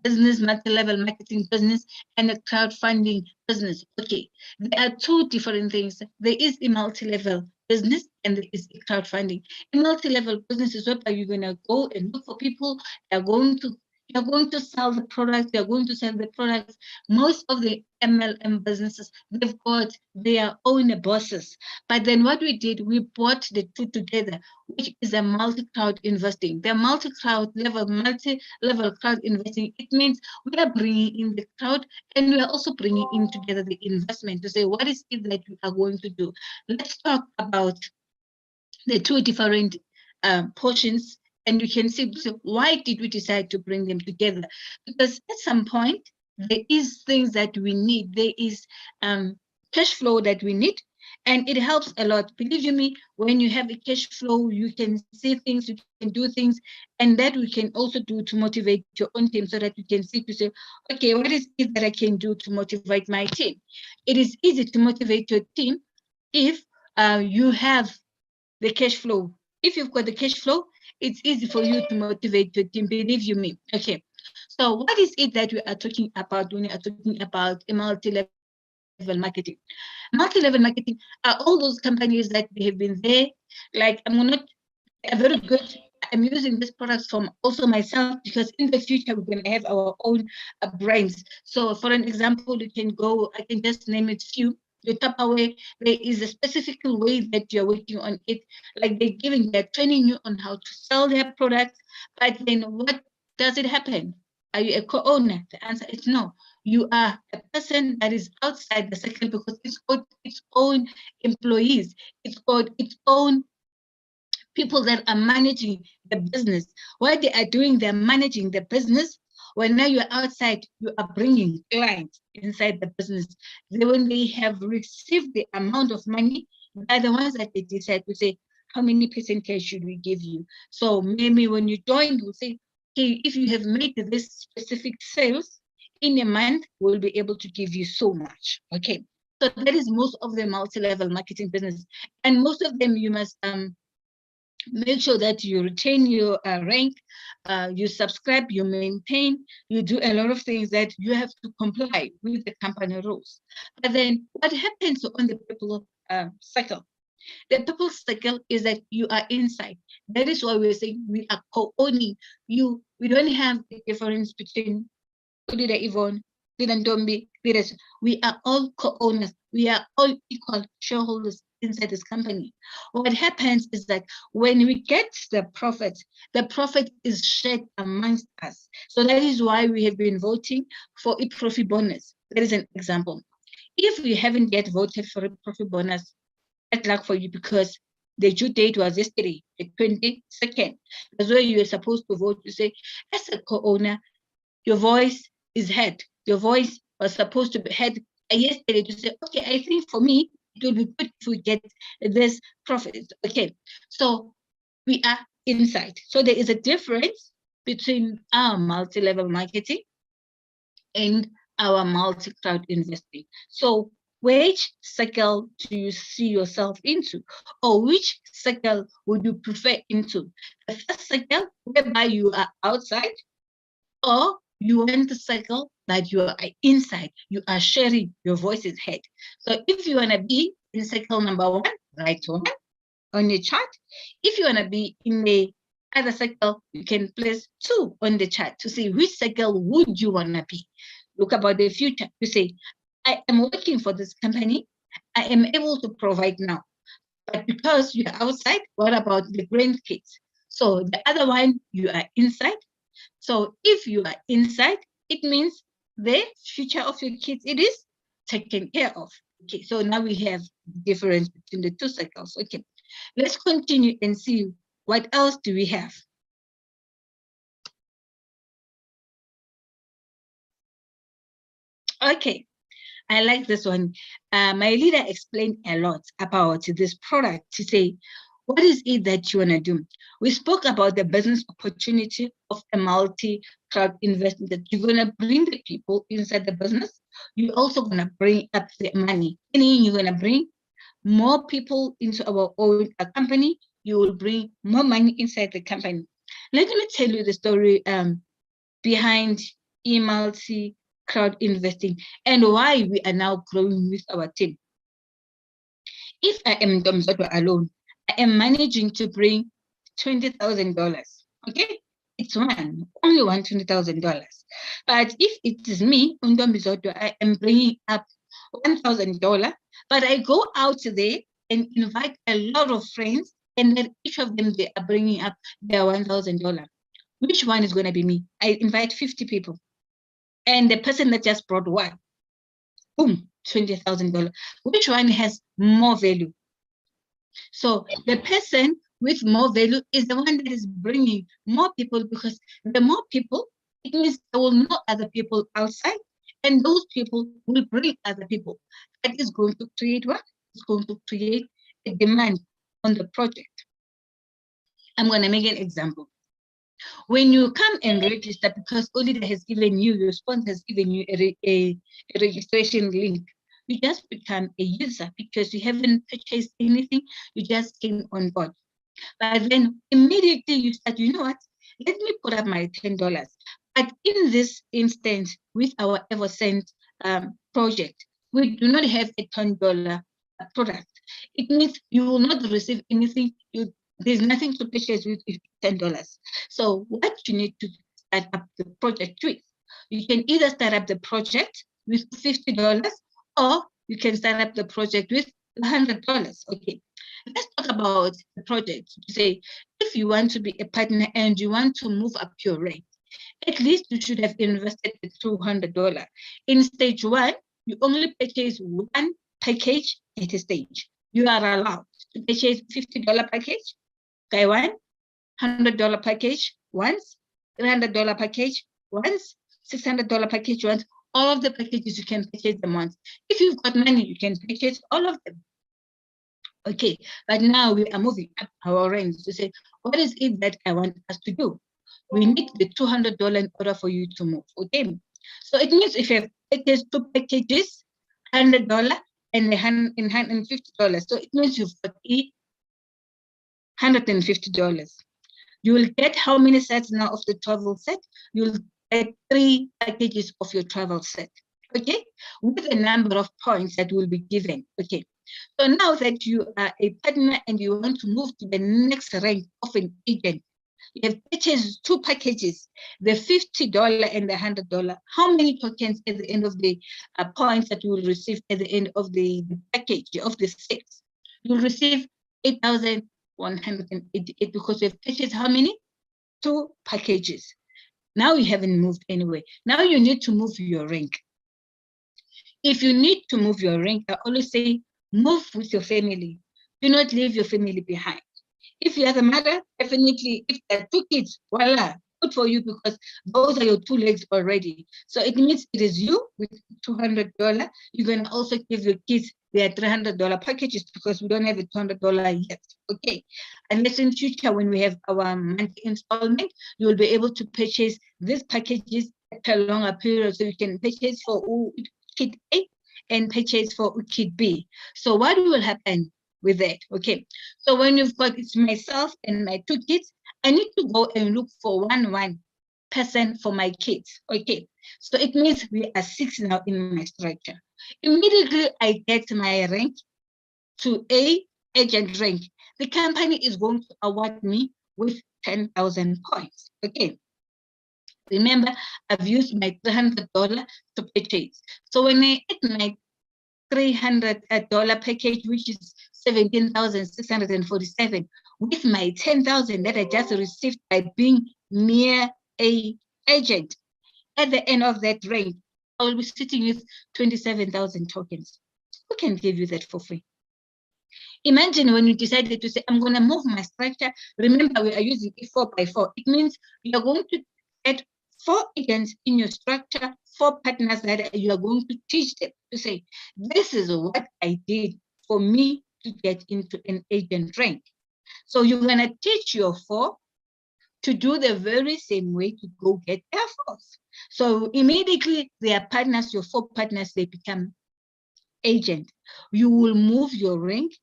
business, multi-level marketing business, and a crowdfunding business? Okay, there are two different things. There is a multi-level business and there is a crowdfunding. A multi-level business is what are you going to go and look for people. You're going to sell the product. You're going to sell the products. Most of the MLM businesses, they've got their own bosses. But then what we did, we brought the two together, which is a multi-crowd investing. The multi-level crowd investing, it means we are bringing in the crowd and we are also bringing in together the investment to say, what is it that we are going to do? Let's talk about the two different portions, and you can see, so why did we decide to bring them together? Because at some point, there is things that we need. There is cash flow that we need, and it helps a lot. Believe you me, when you have a cash flow, you can see things, you can do things, and that we can also do to motivate your own team so that you can see to say, okay, what is it that I can do to motivate my team? It is easy to motivate your team if you have the cash flow. If you've got the cash flow, it's easy for you to motivate your team, believe you me. Okay, so what is it that we are talking about when we are talking about a multi-level marketing? Multi-level marketing are all those companies that they have been there, like are very good. I'm using these products from also myself because in the future we're going to have our own brands. So for an example, you can go, I can just name it few. The Tupperware, there is a specific way that you're working on it. Like they're training you on how to sell their products. But then what Does it happen? Are you a co-owner? The answer is no. You are a person that is outside the circle because it's got its own employees. It's got its own people that are managing the business. What they are doing, they're managing the business. When now you're outside, you are bringing clients inside the business. Then when they have received the amount of money, they're the ones that they decide to say, how many percentage should we give you? So maybe when you join, we'll say, okay, if you have made this specific sales in a month, we'll be able to give you so much. Okay. So that is most of the multi-level marketing business. And most of them you must make sure that you retain your rank, you subscribe, you maintain, you do a lot of things that you have to comply with the company rules. But then what happens on the people cycle? The people cycle is that you are inside. That is why we're saying we are co-owning you. We don't have the difference between leader Yvonne, leader Ndombi, leaders. We are all co-owners. We are all equal shareholders inside this company. What happens is that when we get the profit is shared amongst us. So that is why we have been voting for a profit bonus. That is an example. If you haven't yet voted for a profit bonus, bad luck for you because the due date was yesterday, the 22nd. That's where you are supposed to vote to say, as a co-owner, your voice is heard. Your voice was supposed to be heard yesterday to say, okay, I think for me, it will be good if we get this profit. Okay, so we are inside. So there is a difference between our multi-level marketing and our multi-crowd investing. So which cycle do you see yourself into? Or which cycle would you prefer into? The first cycle whereby you are outside, or you want the cycle that you are inside, you are sharing, your voice is heard. So if you want to be in cycle number 1, write 1 on your chart. If you want to be in the other cycle, you can place 2 on the chart to see which cycle would you want to be. Look about the future. You say, I am working for this company. I am able to provide now. But because you are outside, what about the grandkids? So the other one, you are inside. So if you are inside, it means the future of your kids, it is taken care of. Okay, so now we have the difference between the 2 cycles. Okay, let's continue and see what else do we have. Okay, I like this one. My leader explained a lot about this product to say, what is it that you want to do? We spoke about the business opportunity of a multi-crowd investment, that you're going to bring the people inside the business. You're also going to bring up the money. Meaning you're going to bring more people into our own company. You will bring more money inside the company. Let me tell you the story behind multi-crowd investing and why we are now growing with our team. If I am Domzotwa alone, I am managing to bring $20,000. Okay, it's only $20,000. But if it is me, Undomizotwa, I am bringing up $1,000. But I go out there and invite a lot of friends, and then each of them they are bringing up their $1,000. Which one is going to be me? I invite 50 people, and the person that just brought one, boom, $20,000. Which one has more value? So the person with more value is the one that is bringing more people, because the more people, it means they will know other people outside, and those people will bring other people. That is going to create what? It's going to create a demand on the project. I'm going to make an example. When you come and register, because Olida has given you, your sponsor has given you a registration link, you just become a user because you haven't purchased anything, you just came on board. But then immediately you start, you know what, let me put up my $10. But in this instance, with our Evorich project, we do not have a $10 product. It means you will not receive anything. There's nothing to purchase with $10. So what you need to start up the project with, you can either start up the project with $50, or you can start up the project with $100. Okay, let's talk about the project. Say, if you want to be a partner and you want to move up your rate, at least you should have invested the $200. In stage 1, you only purchase one package at a stage. You are allowed to purchase $50 package, okay, one, $100 package once, $300 package once, $600 package once. All of the packages you can purchase them once. If you've got money, you can purchase all of them. Okay, but now we are moving up our range to say, what is it that I want us to do? We need the $200 in order for you to move. Okay, so it means if you have purchased 2 packages, $100 and $150, so it means you've got $150. You will get how many sets now of the travel set? You'll get 3 packages of your travel set, okay, with a number of points that will be given. Okay, so now that you are a partner and you want to move to the next rank of an agent, you have purchased 2 packages, the $50 and the $100. How many tokens at the end of the points that you will receive at the end of the package of the 6? You'll receive 8,188 because you've purchased how many? 2 packages. Now you haven't moved anyway. Now you need to move your rank. If you need to move your rank, I always say move with your family. Do not leave your family behind. If you are the mother, definitely, if there are 2 kids, voila, good for you because those are your 2 legs already. So it means it is you with $200. You're going to also give your kids their $300 packages because we don't have a $200 yet. Okay, unless in future when we have our monthly installment, you will be able to purchase these packages at a longer period. So you can purchase for kid A and purchase for kid B. So what will happen with that? Okay, so when you've got it's myself and my 2 kids, I need to go and look for one person for my kids. Okay, so it means we are 6 now in my structure. Immediately I get my rank to a agent rank. The company is going to award me with 10,000 points. Okay, remember I've used my $300 to purchase. So when I get my $300 package, which is 17,647, with my 10,000 that I just received by being near a agent, at the end of that rank, I will be sitting with 27,000 tokens. Who can give you that for free? Imagine when you decided to say, I'm going to move my structure. Remember, we are using it 4x4. It means you're going to add 4 agents in your structure, 4 partners that you are going to teach them to say, this is what I did for me to get into an agent rank. So you're going to teach your 4 to do the very same way to go get their 4s. So immediately their partners, your 4 partners, they become agent. You will move your rank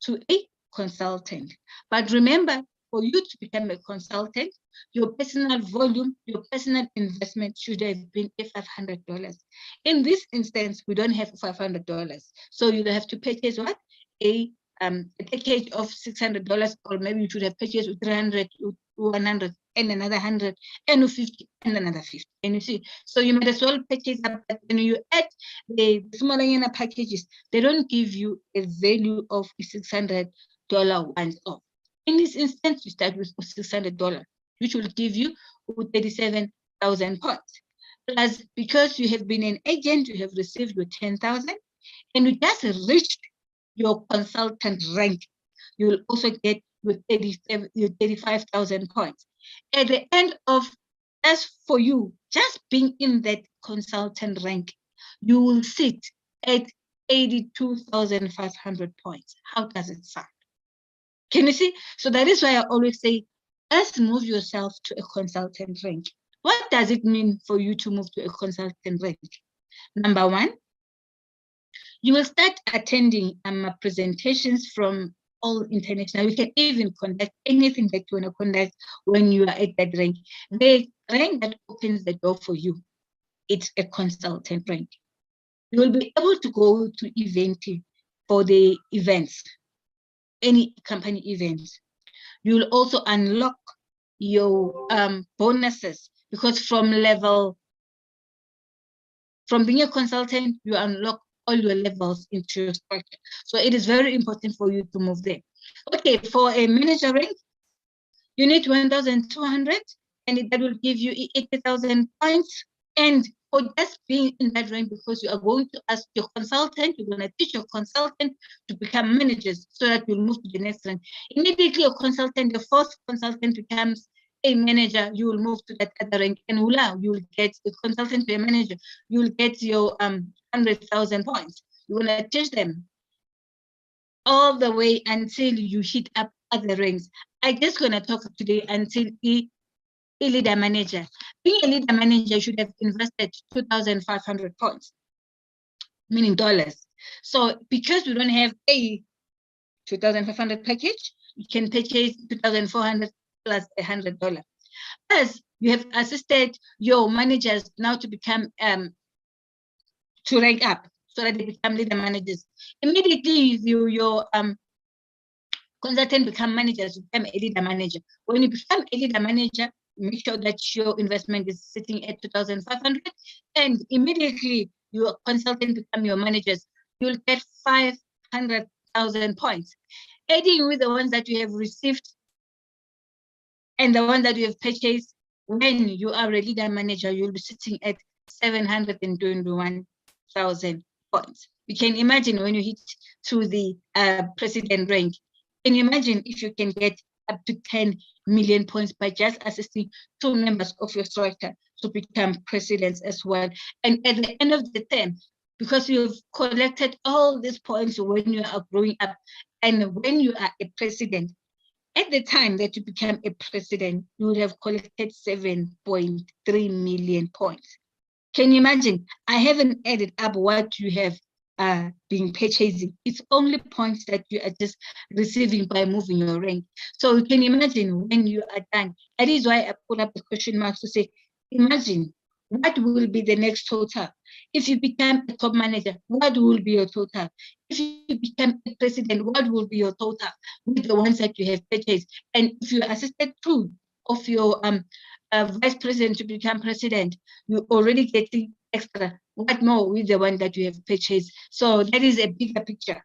to a consultant. But remember, for you to become a consultant, your personal volume, your personal investment should have been $500. In this instance, we don't have $500. So you have to purchase what? A package of $600, or maybe you should have purchased 300, 100, and another 100, and 50, and another 50. And you see, so you might as well purchase that. But when you add the smaller packages, they don't give you a value of $600 once off. In this instance, you start with $600, which will give you 37,000 points. Plus, because you have been an agent, you have received your 10,000, and you just reached your consultant rank, you will also get your 35,000 points. At the end of, as for you, just being in that consultant rank, you will sit at 82,500 points. How does it sound? Can you see? So that is why I always say, let's move yourself to a consultant rank. What does it mean for you to move to a consultant rank? Number 1, you will start attending presentations from all international. You can even conduct anything that you want to conduct when you are at that rank. The rank that opens the door for you, it's a consultant rank. You will be able to go to eventing for the events, any company events. You will also unlock your bonuses, because from being a consultant, you unlock all your levels into your structure. So it is very important for you to move there. Okay, for a manager rank, you need 1,200 and that will give you 80,000 points. And for just being in that rank, because you are going to ask your consultant, you're going to teach your consultant to become managers so that you'll move to the next rank. Immediately, your consultant, the fourth consultant becomes a manager, you will move to that other rank, and you will get the consultant to a manager, you will get your 100,000 points. You're going to teach them all the way until you hit up other ranks. I'm just going to talk today until a leader manager. Being a leader manager should have invested 2,500 points, meaning dollars. So because we don't have a 2,500 package, you can purchase 2,400 plus $100. Plus, you have assisted your managers now to become to rank up so that they become leader managers. Immediately, your consultant become managers, you become a leader manager. When you become a leader manager, make sure that your investment is sitting at 2,500, and immediately your consultant become your managers. You'll get 500,000 points. Adding with the ones that you have received and the one that you have purchased, when you are a leader manager, you'll be sitting at 721,000 points. You can imagine when you hit to the president rank. Can you imagine if you can get up to 10 million points by just assisting 2 members of your structure to become presidents as well? And at the end of the term, because you've collected all these points when you are growing up, and when you are a president, at the time that you become a president, you would have collected 7.3 million points. Can you imagine? I haven't added up what you have been purchasing. It's only points that you are just receiving by moving your rank. So you can imagine when you are done. That is why I put up the question marks to say, imagine what will be the next total. If you become a top manager, what will be your total? If you become a president, what will be your total with the ones that you have purchased? And if you assisted 2 of your vice president to become president, you're already getting extra. What more with the one that you have purchased? So that is a bigger picture.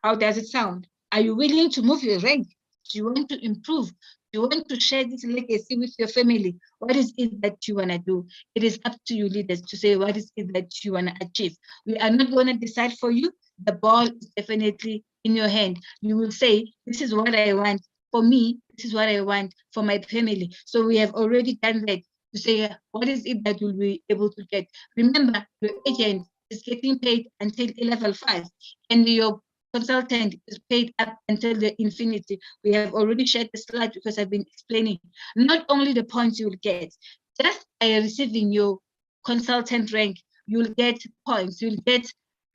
How does it sound? Are you willing to move your rank? Do you want to improve? Do you want to share this legacy with your family? What is it that you want to do? It is up to you leaders to say what is it that you want to achieve. We are not going to decide for you. The ball is definitely in your hand. You will say, this is what I want for me. This is what I want for my family. So we have already done that to say, what is it that you'll be able to get? Remember, your agent is getting paid until level 5, and your consultant is paid up until the infinity. We have already shared the slide because I've been explaining not only the points you will get, just by receiving your consultant rank, you'll get points. You'll get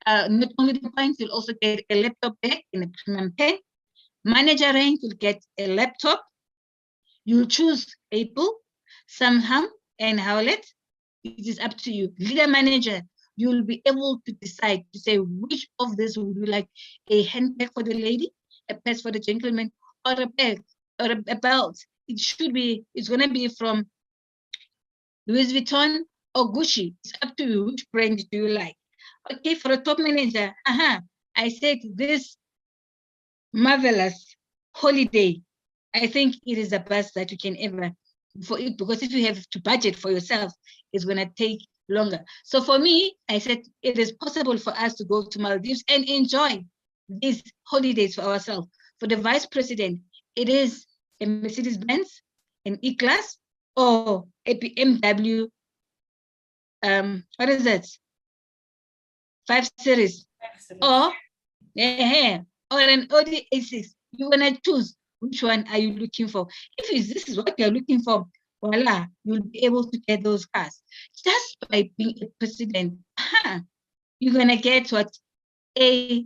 not only the points, you'll also get a laptop bag and a premium pen. Manager rank, you'll get a laptop. You'll choose Apple, Samsung, and Hewlett. It is up to you. Leader manager, you'll be able to decide to say which of this would you like: a handbag for the lady, a purse for the gentleman, or a bag or a belt. It should be, it's going to be from Louis Vuitton or Gucci. It's up to you. Which brand do you like? Okay, for a top manager, I said this marvelous holiday. I think it is the best that you can ever for it, because if you have to budget for yourself, it's going to take longer. So for me, I said it is possible for us to go to Maldives and enjoy these holidays for ourselves. For the vice president, it is a Mercedes-Benz, an E-Class, or a BMW, what is that? 5 Series, or an Audi A6. You're going to choose which one are you looking for. If this is what you're looking for, voila, you'll be able to get those cars. Just by being a president, you're going to get what? A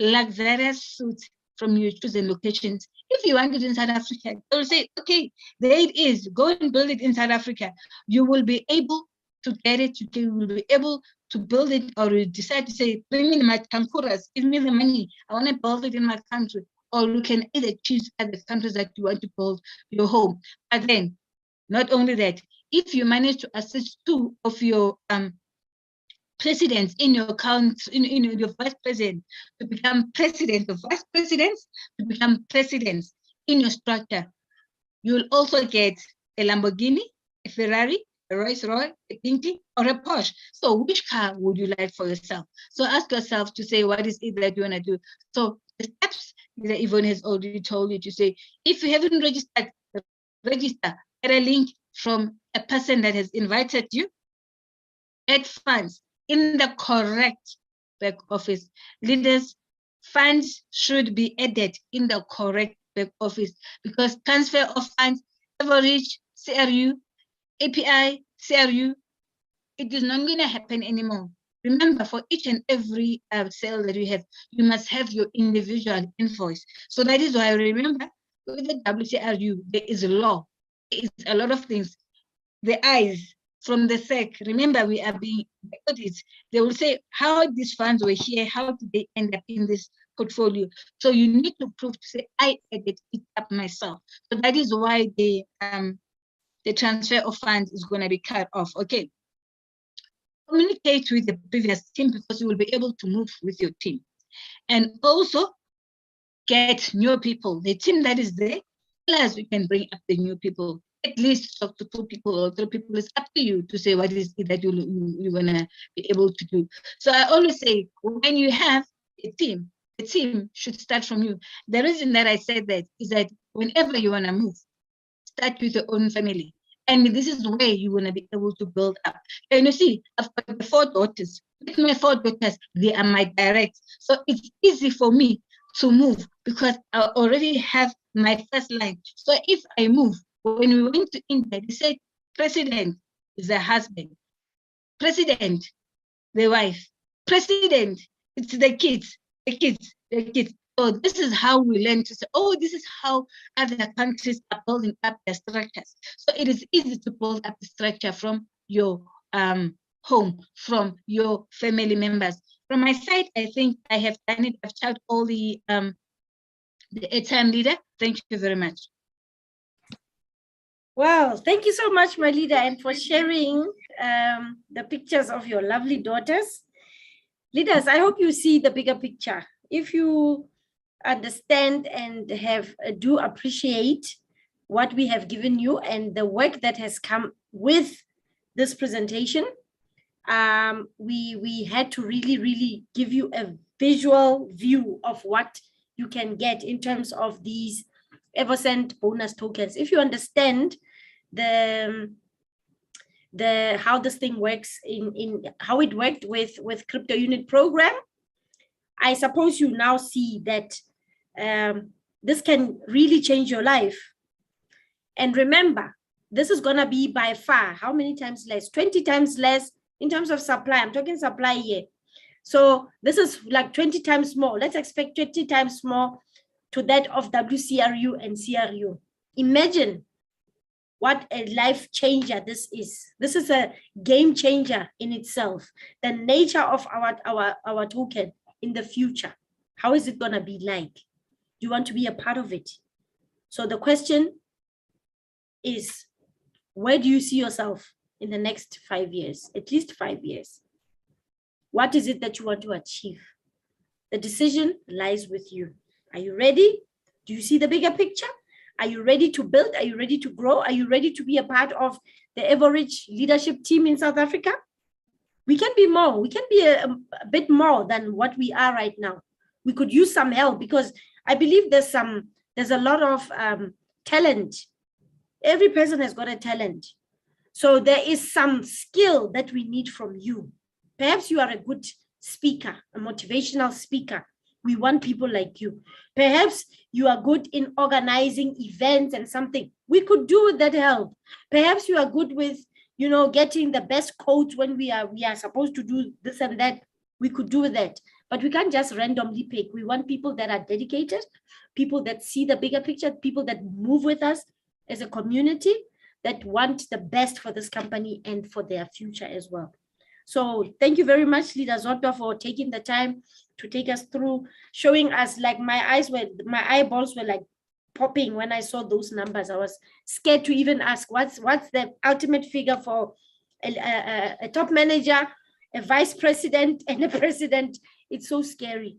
luxurious suit from your chosen locations. If you want it in South Africa, they'll say, okay, there it is. Go and build it in South Africa. You will be able to get it. You will be able to build it, or you decide to say, bring me my tankuras, give me the money. I want to build it in my country. Or you can either choose other countries that you want to build your home. But then, not only that, if you manage to assist 2 of your presidents in your country, in your vice president, to become president of vice presidents, to become presidents in your structure, you'll also get a Lamborghini, a Ferrari, a Rolls-Royce, a Bentley, or a Porsche. So which car would you like for yourself? So ask yourself to say, what is it that you want to do? So the steps that Yvonne has already told you to say, if you haven't registered, register. Get a link from a person that has invited you. Add funds in the correct back office. Leaders, funds should be added in the correct back office, because transfer of funds, Evorich, CRU, API, CRU, it is not going to happen anymore. Remember, for each and every sale that you have, you must have your individual invoice. So that is why, remember, with the WCRU, there is a law. There is a lot of things. The eyes from the SEC, remember, we are being audits. They will say how these funds were here, how did they end up in this portfolio? So you need to prove to say, I added it up myself. So that is why the transfer of funds is going to be cut off. Okay. Communicate with the previous team, because you will be able to move with your team. And also get new people. The team that is there, plus we can bring up the new people. At least talk to 2 people or 3 people. It's up to you to say what is it that you're going to be able to do. So I always say, when you have a team, the team should start from you. The reason that I said that is that whenever you want to move, start with your own family. And this is where you want to be able to build up. And you see, I've got 4 daughters. With my 4 daughters, they are my direct. So it's easy for me to move because I already have my first line. So if I move, when we went to India, they said, President is the husband. President, the wife. President, it's the kids, the kids, the kids. So this is how we learn to say, oh, this is how other countries are building up their structures. So it is easy to build up the structure from your home, from your family members. From my side, I think I have done it. I've checked all the airtime leader. Thank you very much. Wow, thank you so much, my leader, and for sharing the pictures of your lovely daughters. Leaders, I hope you see the bigger picture. If you understand and do appreciate what we have given you and the work that has come with this presentation, we had to really give you a visual view of what you can get in terms of these EverSend bonus tokens. If you understand how this thing works, in how it worked with crypto unit program, I suppose you now see that this can really change your life. And remember, this is going to be by far how many times less? 20 times less in terms of supply. I'm talking supply here. So this is like 20 times more. Let's expect 20 times more to that of WCRU and CRU. Imagine what a life changer this is. This is a game changer in itself. The nature of our token in the future. How is it going to be like? Do you want to be a part of it? So the question is, where do you see yourself in the next 5 years, at least 5 years? What is it that you want to achieve? The decision lies with you. Are you ready? Do you see the bigger picture? Are you ready to build? Are you ready to grow? Are you ready to be a part of the Evorich leadership team in South Africa? We can be more. We can be a bit more than what we are right now. We could use some help, because I believe there's a lot of talent. Every person has got a talent. So there is some skill that we need from you. Perhaps you are a good speaker, a motivational speaker. We want people like you. Perhaps you are good in organizing events and something. We could do with that help. Perhaps you are good with, getting the best quotes when we are supposed to do this and that. We could do that. But we can't just randomly pick. We want people that are dedicated, people that see the bigger picture, people that move with us as a community, that want the best for this company and for their future as well. So thank you very much, Leader Zodwa, for taking the time to take us through, showing us, like my eyeballs were like popping when I saw those numbers. I was scared to even ask what's the ultimate figure for a top manager, a vice president, and a president. It's so scary.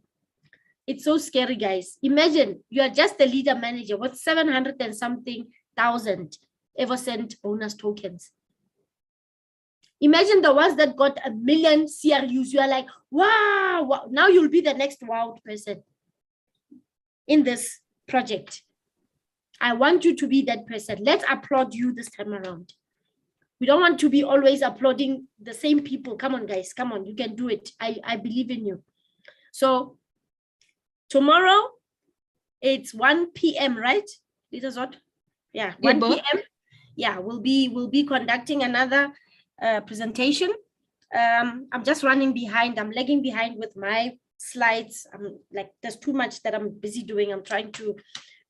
It's so scary, guys. Imagine you are just a leader manager with 700 and something thousand Evercent bonus tokens. Imagine the ones that got 1 million CRUs. You are like, wow, now you'll be the next wow person in this project. I want you to be that person. Let's applaud you this time around. We don't want to be always applauding the same people. Come on, guys. Come on. You can do it. I believe in you. So tomorrow, it's 1 p.m., right? This is what? Yeah, 1 p.m. Yeah, we'll be conducting another presentation. I'm just running behind. I'm lagging behind with my slides. I'm like, there's too much that I'm busy doing. I'm trying to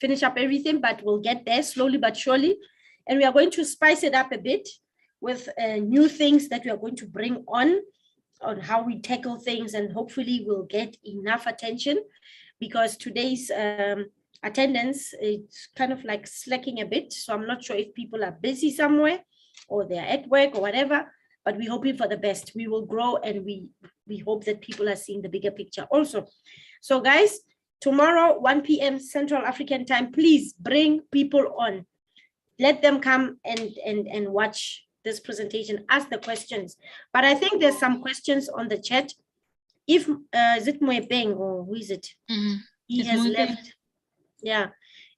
finish up everything, but we'll get there slowly but surely. And we are going to spice it up a bit with new things that we are going to bring on how we tackle things, and hopefully we'll get enough attention, because today's attendance is kind of like slacking a bit. So I'm not sure if people are busy somewhere or they're at work or whatever, but we're hoping for the best. We will grow, and we hope that people are seeing the bigger picture also. So guys, tomorrow, 1 p.m. Central African time, please bring people on. Let them come and watch this presentation, ask the questions. But I think there's some questions on the chat. If is it Moepeng or who is it? He has left. Yeah,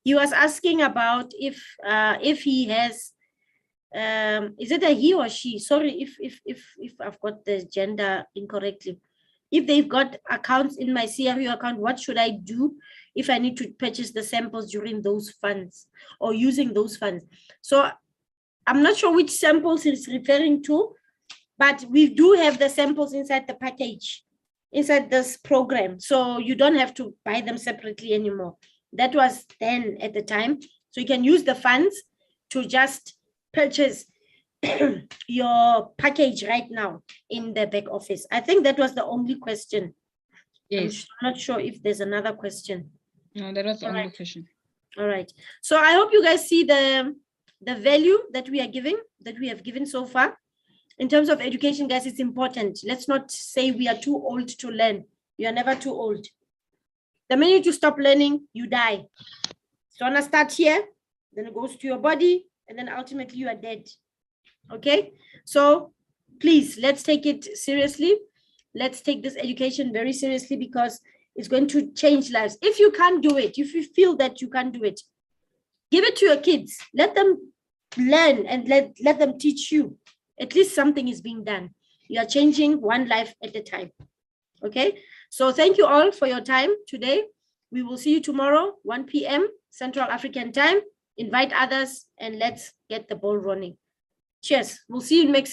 he was asking about if he has is it a he or she? Sorry if I've got the gender incorrectly. If they've got accounts in my CRU account, what should I do if I need to purchase the samples during those funds or using those funds? So I'm not sure which samples it's referring to, but we do have the samples inside the package, inside this program. So you don't have to buy them separately anymore. That was then at the time. So you can use the funds to just purchase your package right now in the back office. I think that was the only question. Yes. I'm not sure if there's another question. No, that was the only question. All right. So I hope you guys see the value that we are giving, that we have given so far. In terms of education, guys, it's important. Let's not say we are too old to learn. You are never too old. The minute you stop learning, you die. So I'm gonna start here, then it goes to your body, and then ultimately you are dead. Okay, so please, let's take it seriously. Let's take this education very seriously, because it's going to change lives. If you can't do it, if you feel that you can't do it, give it to your kids. Let them learn, and let them teach you. At least something is being done. You are changing one life at a time. Okay, so thank you all for your time today. We will see you tomorrow, 1 p.m. Central African time. Invite others, and let's get the ball running. Cheers. We'll see you next